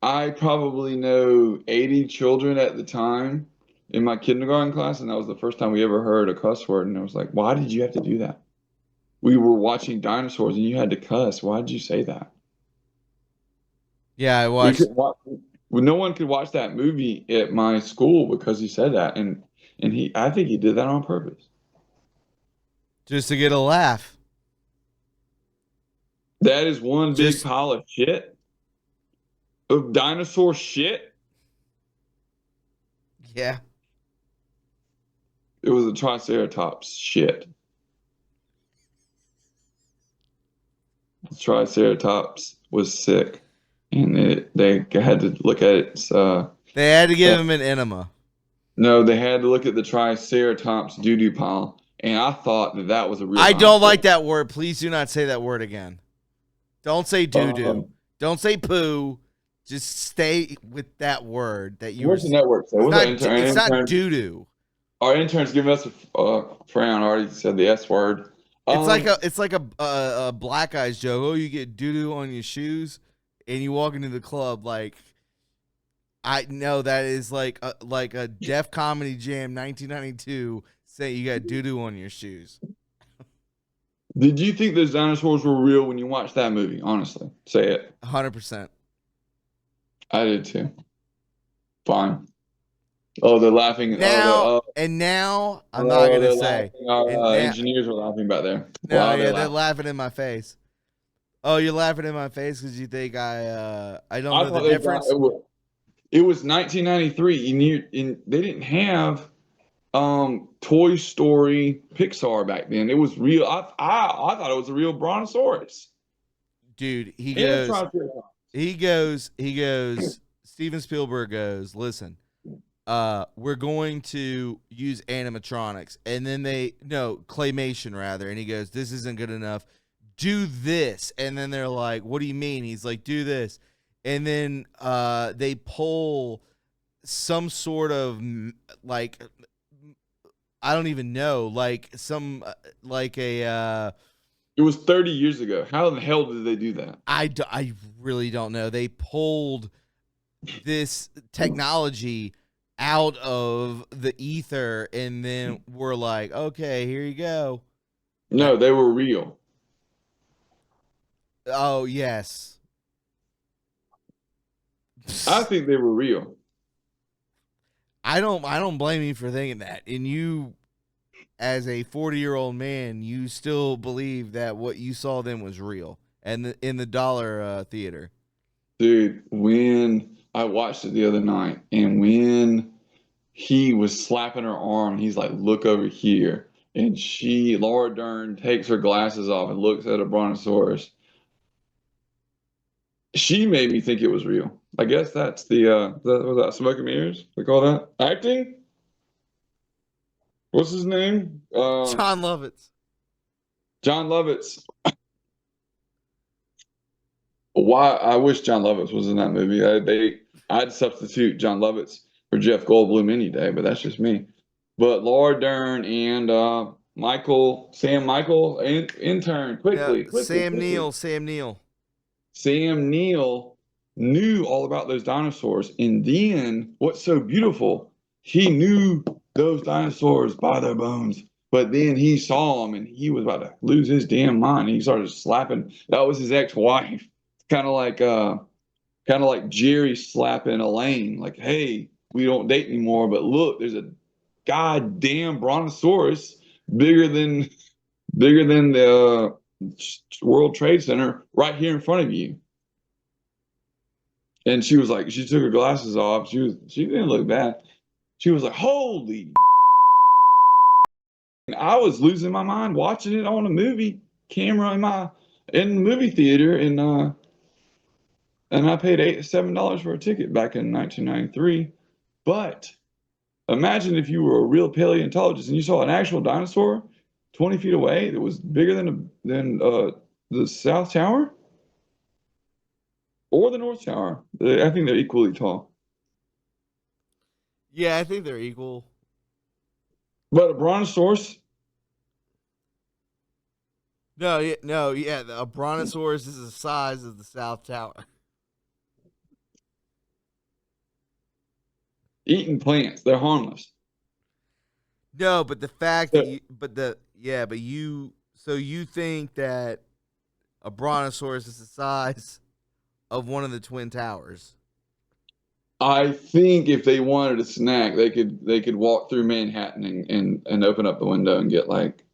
I probably know 80 children at the time in my kindergarten class, and that was the first time we ever heard a cuss word. And I was like, why did you have to do that? We were watching dinosaurs and you had to cuss. Why did you say that? yeah, I We watched could watch, well, no one could watch that movie at my school because he said that. And I think he did that on purpose. just to get a laugh. That is one big Just pile of shit. Of dinosaur shit. yeah, It was a triceratops shit. The triceratops was sick, and they had to look at it. they had to give Uh, him an enema. no, they had to look at the triceratops doo doo pile, and I thought that that was a real I don't like dinosaur. that word. Please do not say that word again. Don't say doo doo. Um, Don't say poo. Just stay with that word that you were. what's the network say? It's What's our not. intern? It's not Intern doo doo. our intern's giving us a frown. Already said the S word. It's like Um, a black guy's joke. Oh, you get doo doo on your shoes, and you walk into the club like. I know that is like a Def Comedy Jam 1992 saying you got doo doo on your shoes. did you think those dinosaurs were real when you watched that movie? Honestly, say it. 100%. I did too. Fine. Oh, they're laughing. Now I'm not Oh, gonna they're say. laughing. Our And now engineers were laughing back there. no, Wow, they're yeah, they're laughing. laughing in my face. Oh, you're laughing in my face because you think I don't I know the thought they got difference. it was 1993. They didn't have Toy Story Pixar back then. It was real. I thought it was a real brontosaurus Dude, and triceratops. he goes, Steven Spielberg goes, listen, we're going to use animatronics. And then no, claymation rather. And he goes, this isn't good enough. Do this. And then they're like, what do you mean? He's like, do this. And then they pull some sort of like, I don't even know, like some, like a, It was 30 years ago. How the hell did they do that? I really don't know. They pulled this technology out of the ether and then we're like, okay, here you go. No, they were real. Oh, yes. I think they were real. I don't blame you for thinking that. And you as a 40-year-old man, you still believe that what you saw then was real and in the dollar theater. Dude, when I watched it the other night and when he was slapping her arm, he's like, look over here. And Laura Dern, takes her glasses off and looks at a brontosaurus. She made me think it was real. I guess that's was that smoke and mirrors? They call that acting? What's his name? John Lovitz. John Lovitz. Why I wish John Lovitz was in that movie. I'd substitute John Lovitz for Jeff Goldblum any day, but that's just me. But Laura Dern and Sam Michael, intern, No, quickly, quickly, quickly. Sam Neill. Sam Neill knew all about those dinosaurs. And then what's so beautiful, he knew those dinosaurs by their bones. But then he saw them and he was about to lose his damn mind. He started slapping. That was his ex-wife. Kind of like Jerry slapping Elaine, like, hey, we don't date anymore, but look, there's a goddamn brontosaurus bigger than the World Trade Center right here in front of you. And she was like, she took her glasses off. She didn't look bad. She was like, holy. I was losing my mind watching it on a movie camera in the movie theater, and I paid $7 for a ticket back in 1993. But imagine if you were a real paleontologist and you saw an actual dinosaur 20 feet away that was bigger than the South Tower or the North Tower. I think they're equally tall. Yeah, I think they're equal. But a brontosaurus, No, yeah, no, yeah. A brontosaurus is the size of the South Tower. eating plants, they're harmless. No, but the fact that So so you think that a brontosaurus is the size of one of the Twin Towers? I think if they wanted a snack, they could walk through Manhattan and open up the window and get like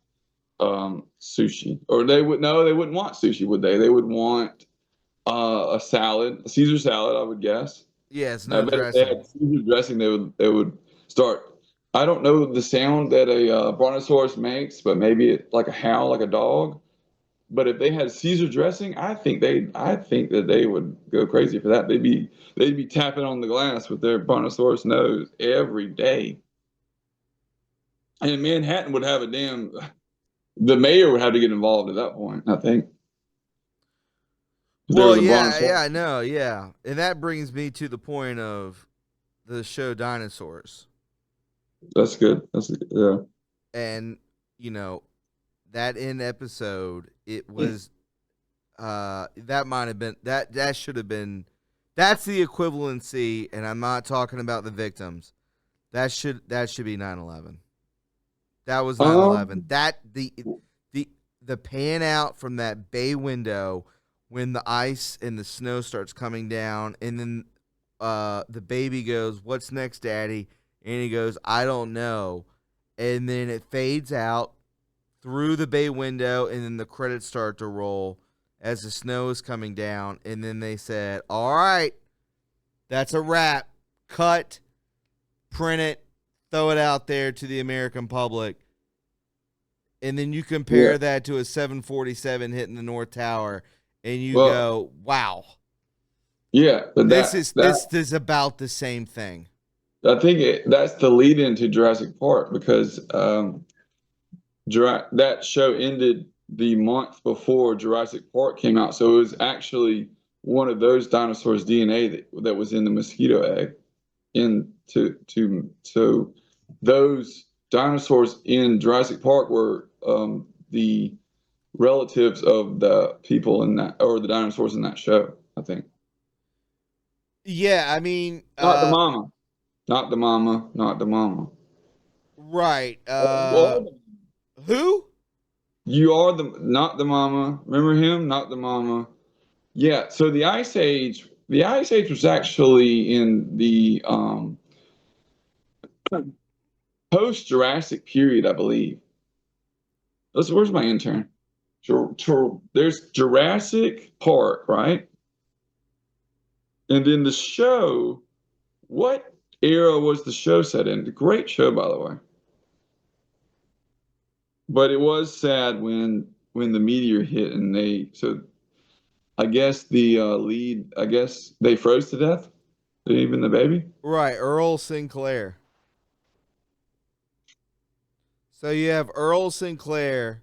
sushi. Or they wouldn't want sushi, would they? They would want a salad, a Caesar salad, I would guess. Yeah, it's I no bet if they dressing. had Caesar dressing, they would start. I don't know the sound that a brontosaurus makes, but maybe like a howl, like a dog. But if they had Caesar dressing, I think that they would go crazy for that. They'd be tapping on the glass with their brontosaurus nose every day. And Manhattan would have the mayor would have to get involved at that point, I think. If there Well, was a yeah, brontosaurus. yeah, no, yeah, and that brings me to the point of the show Dinosaurs, That's good. Yeah. and you know that in episode it was that might have been that should have been that's the equivalency, and I'm not talking about the victims. That should be 9/11. That was 9/11. Um, That the pan out from that bay window when the ice and the snow starts coming down, and then the baby goes, "What's next, Daddy?" And he goes, "I don't know." And then it fades out through the bay window, and then the credits start to roll as the snow is coming down. And then they said, "All right, that's a wrap. Cut, print it, throw it out there to the American public." And then you yeah. compare that to a 747 hitting the North Tower, and you Well, go, "Wow, yeah, but this is about the same thing." I think that's the lead into Jurassic Park because that show ended the month before Jurassic Park came out, so it was actually one of those dinosaurs' DNA that was in the mosquito egg. So those dinosaurs in Jurassic Park were the relatives of the people in that, or the dinosaurs in that show, I think. Yeah, I mean, Not the mama, not the mama, not the mama. right. Well, Who? you are the not the mama. Remember him? Not the mama. Yeah. So the Ice Age, was actually in the post Jurassic period, I believe. Where's my intern? There's Jurassic Park, right? And then the show. What era was the show set in? Great show, by the way. But it was sad when the meteor hit and I guess the lead, I guess they froze to death, even the baby. Right, Earl Sinclair. So you have Earl Sinclair,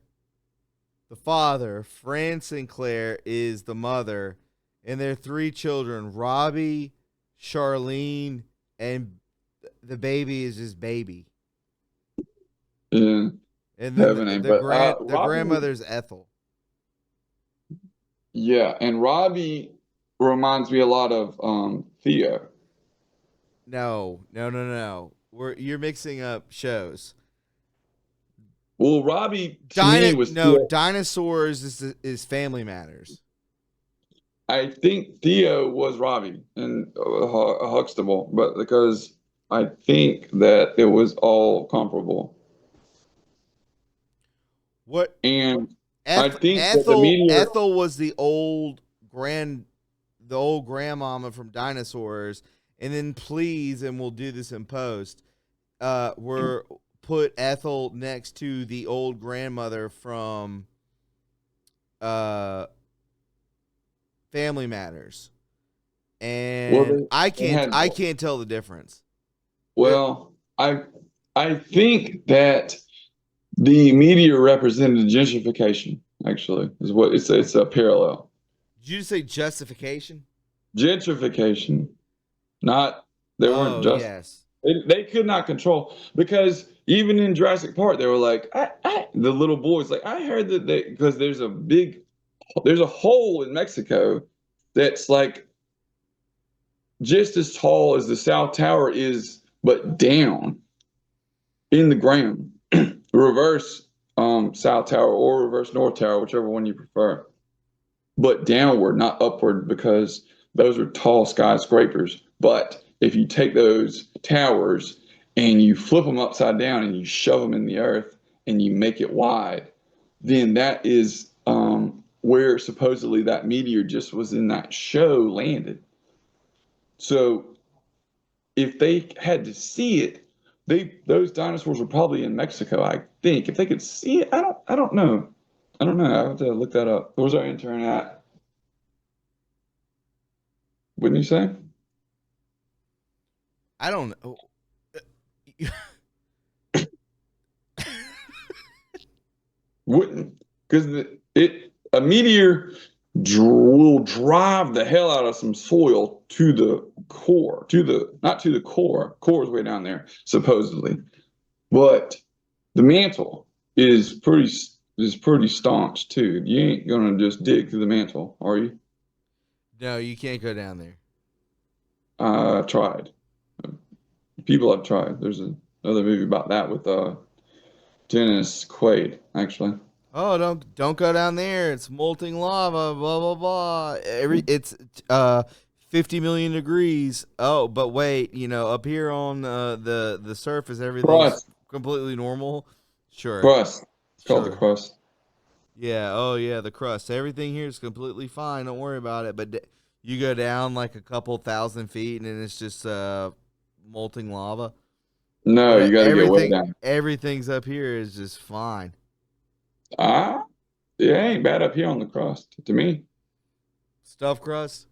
the father. Fran Sinclair is the mother, and their three children: Robbie, Charlene, and the baby is his baby. In And then heaven, ain't the but Robbie. grandmother's Ethel. Yeah, and Robbie reminds me a lot of Theo. No, no, no, no. You're mixing up shows. Well, Robbie to me was Theo. Dinosaurs is Family Matters. I think Theo was Robbie and Huxtable, but because I think that it was all comparable. What And I think that the Ethel meteor, Ethel was the old grandmama from dinosaurs, and then please, and we'll do this in post. We're put Ethel next to the old grandmother from uh Family Matters, well, and they had, I can't tell the difference. It, well, I think that the meteor represented gentrification, actually, is what it's a parallel. did you just say justification? Gentrification, not, they weren't Oh just, yes. they could not control, because even in Jurassic Park, they were like, the little boys, like, I heard that because there's a hole in Mexico that's like just as tall as the South Tower is, but down in the ground. Reverse South Tower or reverse North Tower, whichever one you prefer, but downward, not upward, because those are tall skyscrapers. But if you take those towers and you flip them upside down and you shove them in the earth and you make it wide, then that is where supposedly that meteor just was in that show landed. So if they had to see it, those dinosaurs were probably in Mexico, I think. If they could see it, I don't know. I don't know. I have to look that up. Where's our intern at? Wouldn't you say? I don't know. Wouldn't, because it a meteor will drive the hell out of some soil to the core, to the not to the core. Core is way down there, supposedly, but the mantle is pretty staunch too. You ain't gonna just dig through the mantle, are you? No, you can't go down there. Tried. People have tried. There's another movie about that with Dennis Quaid, actually. Oh, don't go down there. It's molten lava. Blah blah blah. It's 50 million degrees. Oh, but wait, up here on the surface, everything's Crust. completely normal. Sure, Crust. It's called the sure. crust. Yeah. Oh yeah, the crust. Everything here is completely fine. Don't worry about it. But you go down like a couple thousand feet, and then it's just molten lava. No, But you got to get way down. everything's up here is just fine. Ah, it ain't bad up here on the crust to me. Stuffed crust.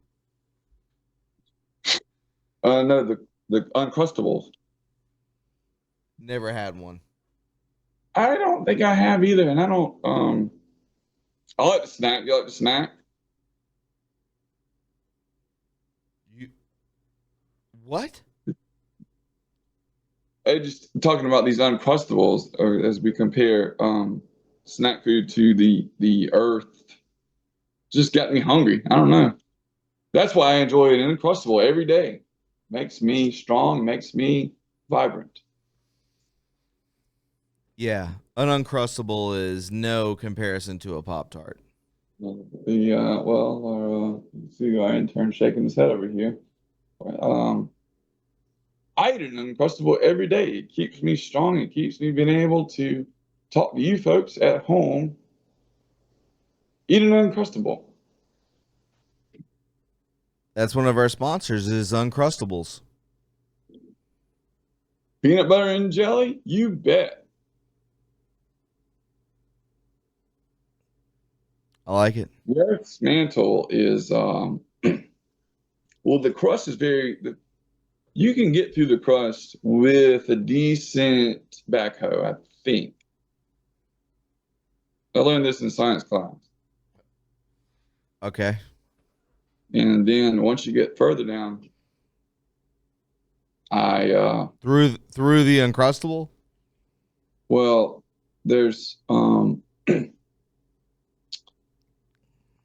No, the Uncrustables. Never had one. I don't think I have either, and I don't. I like to snack. You like to snack? You what? I just talking about these Uncrustables, or as we compare snack food to the Earth, just got me hungry. I don't know. That's why I enjoy an Uncrustable every day. Makes me strong. Makes me vibrant. Yeah, an uncrustable is no comparison to a pop tart. You see our intern shaking his head over here. Um, I eat an Uncrustable every day. It keeps me strong. It keeps me being able to talk to you folks at home. Eat an Uncrustable. That's one of our sponsors is Uncrustables. Peanut butter and jelly? You bet. I like it. The Earth's mantle is well, the crust is you can get through the crust with a decent backhoe, I think. I learned this in science class. Okay. And then once you get further down, I Through the Uncrustable? well, there's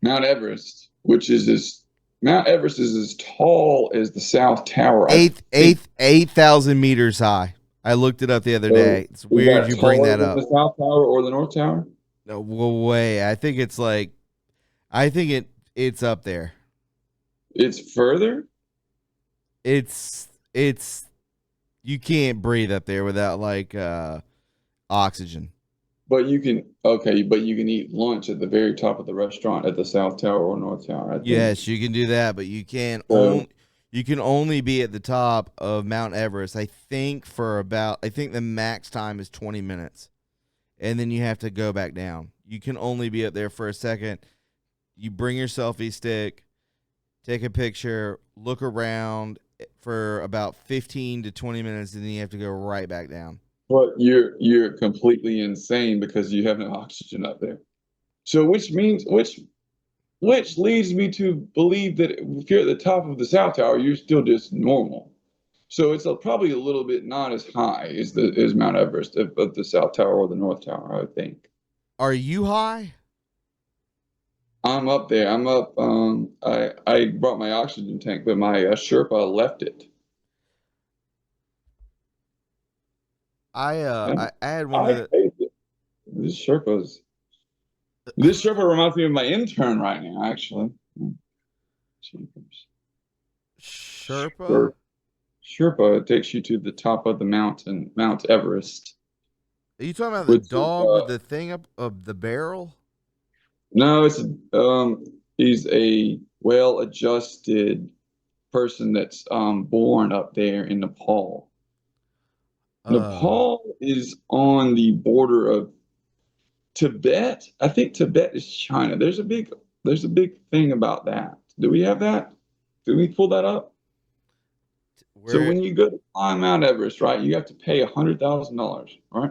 Mount Everest, which is as Mount Everest is as tall as the South Tower, I think. 8,000 meters high. I looked it up the other So day. It's is weird that you bring taller that than the up. South Tower or the North Tower? No way. I think it's up there. It's further? It's You can't breathe up there without oxygen. But you can okay, but you can eat lunch at the very top of the restaurant at the South Tower or North Tower, I think. Yes, you can do that, but So you can only be at the top of Mount Everest. I think the max time is 20 minutes. And then you have to go back down. You can only be up there for a second. You bring your selfie stick, take a picture, look around for about 15 to 20 minutes, and then you have to go right back down. but you're completely insane because you have no oxygen up there. So which leads me to believe that if you're at the top of the South Tower, you're still just normal. So it's probably a little bit not as high as the as Mount Everest of the South Tower or the North Tower, I would think. Are you high? I'm up there. I'm up. I brought my oxygen tank, but my Sherpa left it. And I had one of I the paid it. This Sherpa's this Sherpa reminds me of my intern right now, actually. Jeepers. Sherpa. Sherpa. Sherpa takes you to the top of the mountain, Mount Everest, Are you talking about the which is dog with the thing up of the barrel? no, it's he's a well-adjusted person that's born up there in Nepal. Uh, Nepal is on the border of Tibet. I think Tibet is China. There's a big thing about that. Do we have that? Do we pull that up? So where when you go to climb Mount Everest, right, you have to pay $100,000, right?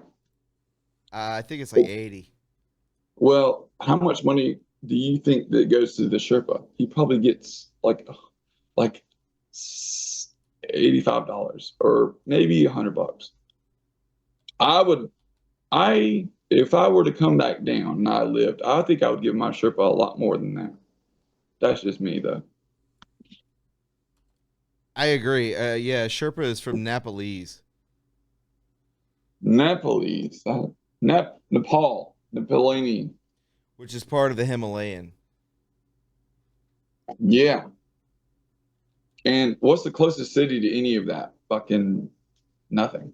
I think it's like 80. Well, how much money do you think that goes to the Sherpa? He probably gets like $85 or maybe $100. I would I if I were to come back down and I lived, I think I would give my Sherpa a lot more than that. That's just me though. I agree. Yeah, Sherpa is from Nepalese, Nepalese, Nepalese. which is part of the Himalayan. Yeah. And what's the closest city to any of that? Fucking nothing.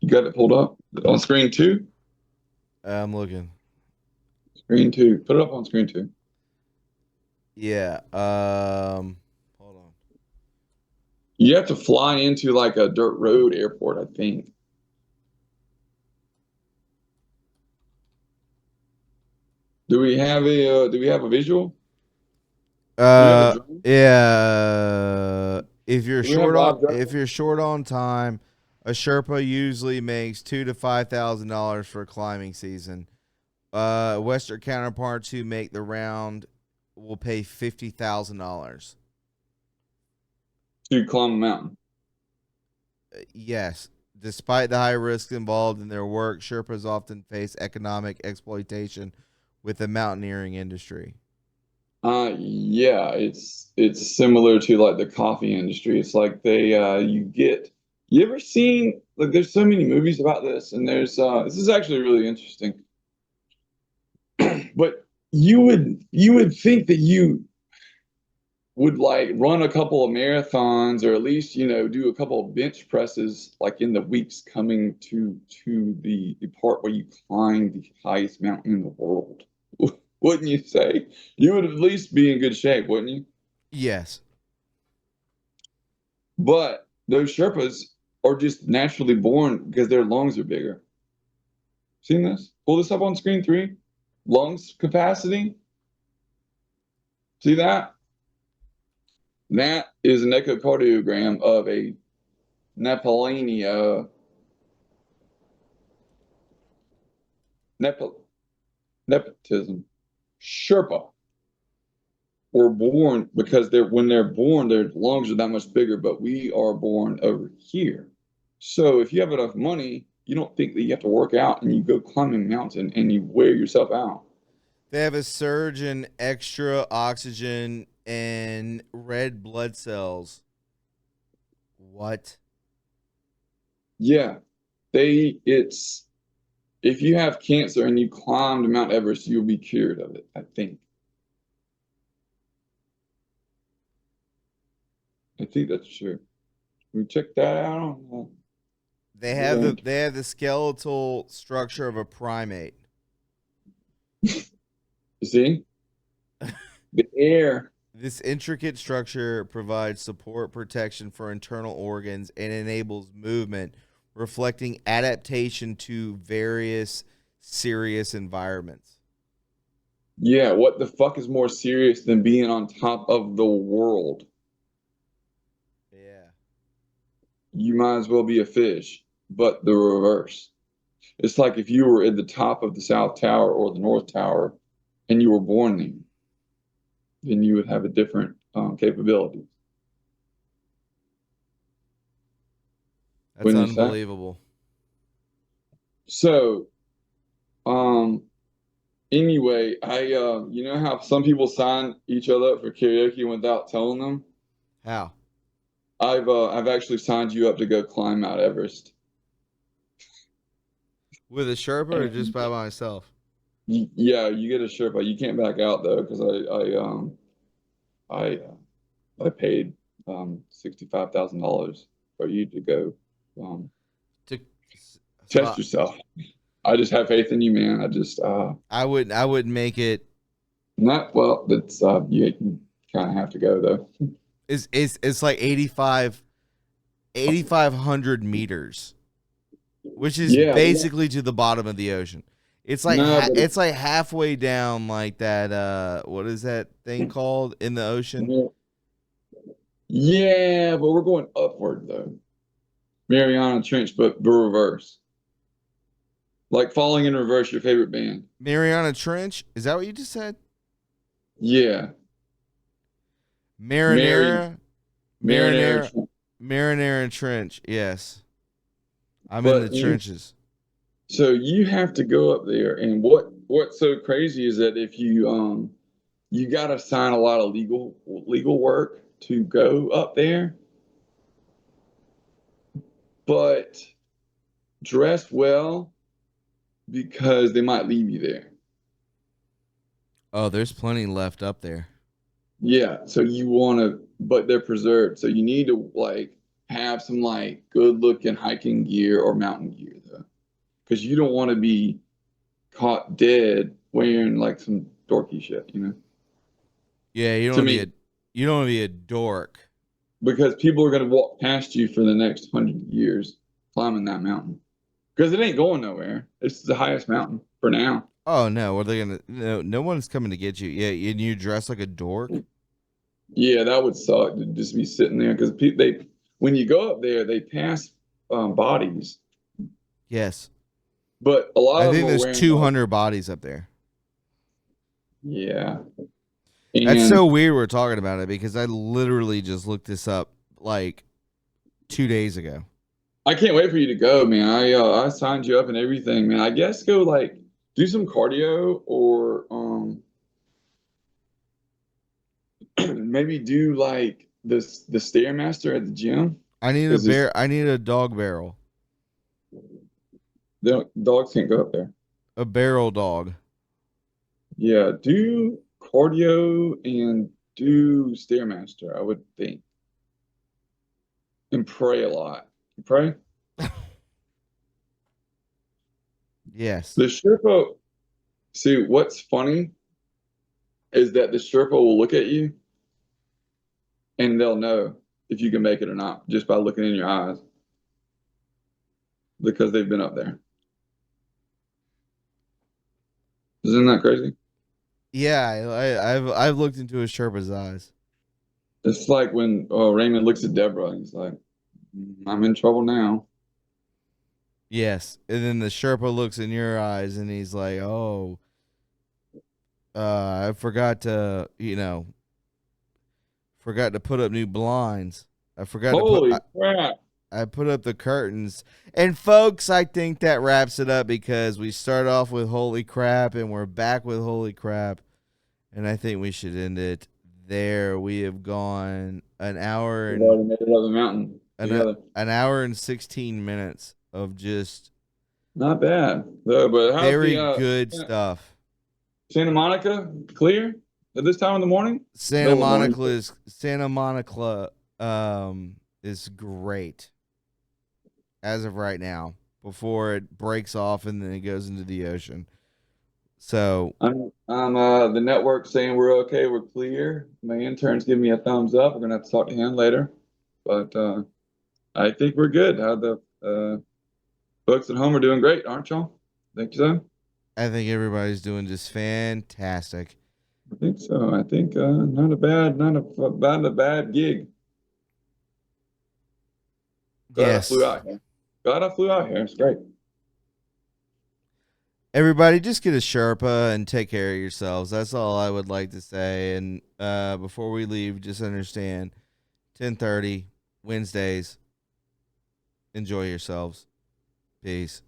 You got it pulled up on screen two? I'm looking. Screen two. Put it up on screen two. Yeah. Hold on. You have to fly into like a dirt road airport, I think. Do we have a visual? Do we have a drone? Yeah. Do we have live If drone? you're short on time, a Sherpa usually makes $2,000 to $5,000 for a climbing season. Western counterparts who make the round will pay $50,000. To climb a mountain. Yes, despite the high risks involved in their work, Sherpas often face economic exploitation with the mountaineering industry. Yeah, it's similar to like the coffee industry. It's like you ever seen like there's so many movies about this and there's this is actually really interesting. But you would think that you would like run a couple of marathons or at least, do a couple of bench presses like in the weeks coming to the part where you climb the highest mountain in the world. Wouldn't you say? You would at least be in good shape, wouldn't you? Yes. But those Sherpas are just naturally born because their lungs are bigger. Seen this? Pull this up on screen three. Lungs capacity. See that? That is an echocardiogram of a Nepalese Nepal nepotism. Sherpa were born because when they're born, their lungs are that much bigger, but we are born over here. So if you have enough money, you don't think that you have to work out and you go climbing a mountain and you wear yourself out. They have a surge in extra oxygen and red blood cells. What? Yeah, it's if you have cancer and you climbed Mount Everest, you'll be cured of it, I think. I think that's true. We check that out. They The have link. the skeletal structure of a primate. You see the air. This intricate structure provides support protection for internal organs and enables movement, reflecting adaptation to various serious environments. Yeah, what the fuck is more serious than being on top of the world? Yeah. You might as well be a fish, but the reverse. It's like if you were at the top of the South Tower or the North Tower and you were born there, then you would have a different capability. That's Wouldn't you say? unbelievable. So, um, anyway, you know how some people sign each other up for karaoke without telling them? How? I've actually signed you up to go climb Mount Everest. With a Sherpa or just And by myself? yeah, you get a Sherpa. You can't back out though, because I I paid $65,000 for you to go um To, test so yourself. I just have faith in you, man. I just I would make it not well. That's you kind of have to go though. it's like 8,500 meters, which is Yeah, basically to the bottom of the ocean. no, but It's like halfway down like that what is that thing called in the ocean? yeah, but we're going upward though. Mariana Trench, but the reverse. Like falling in reverse, your favorite band. Mariana Trench? Is that what you just said? Yeah, Mary Marinara Marinara Marinara Trench. Marinara Trench. Yes. I'm in the But you trenches. so you have to go up there, and what's so crazy is that if you got to sign a lot of legal work to go up there, but dress well because they might leave you there. Oh, there's plenty left up there. Yeah, so you want to, but they're preserved. So you need to like have some like good looking hiking gear or mountain gear though, because you don't want to be caught dead wearing like some dorky shit, you know. Yeah, To me, you don't want to be a dork. because people are going to walk past you for the next 100 years climbing that mountain because it ain't going nowhere. It's the highest mountain for now. Oh no, are they gonna? No one's coming to get you. Yeah, and you dress like a dork. Yeah, that would suck to just be sitting there because they when you go up there, they pass bodies, Yes, but a lot I of them think are there's wearing like 200 bodies up there. yeah, That's and so weird we're talking about it because I literally just looked this up like 2 days ago. I can't wait for you to go, man. I signed you up and everything, man. I guess go like do some cardio or maybe do like the stairmaster at the gym I need a because it's bear. I need a dog barrel. dogs can't go up there. A barrel dog. Yeah, do cardio and do stairmaster. I would think, and pray a lot. You pray. Yes. The Sherpa. See, what's funny is that the Sherpa will look at you and they'll know if you can make it or not just by looking in your eyes because they've been up there. Isn't that crazy? Yeah, I've looked into a Sherpa's eyes. It's like when Raymond looks at Deborah and he's like, I'm in trouble now. Yes, and then the Sherpa looks in your eyes and he's like, "Oh, I forgot to, forgot to put up new blinds. I forgot to put Holy crap. I put up the curtains." And folks, I think that wraps it up because we start off with holy crap and we're back with holy crap. And I think we should end it there. We have gone We've already made it up the mountain together. an hour and 16 minutes of just Not bad. Though, but how's very the good stuff. Santa Monica clear at this time in the morning? Middle of the morning. Santa Monica is great as of right now before it breaks off and then it goes into the ocean. So I'm the network saying we're okay, we're clear. My intern's giving me a thumbs up. We're gonna have to talk to him later, but I think we're good. How the folks at home are doing great, aren't y'all? Think so? I think everybody's doing just fantastic. I think so. I think not a bad gig. Glad I flew Yes. out here. Glad I flew out here. It's great. Everybody, just get a Sherpa and take care of yourselves. That's all I would like to say. And before we leave, just understand 10:30 Wednesdays. Enjoy yourselves. Peace.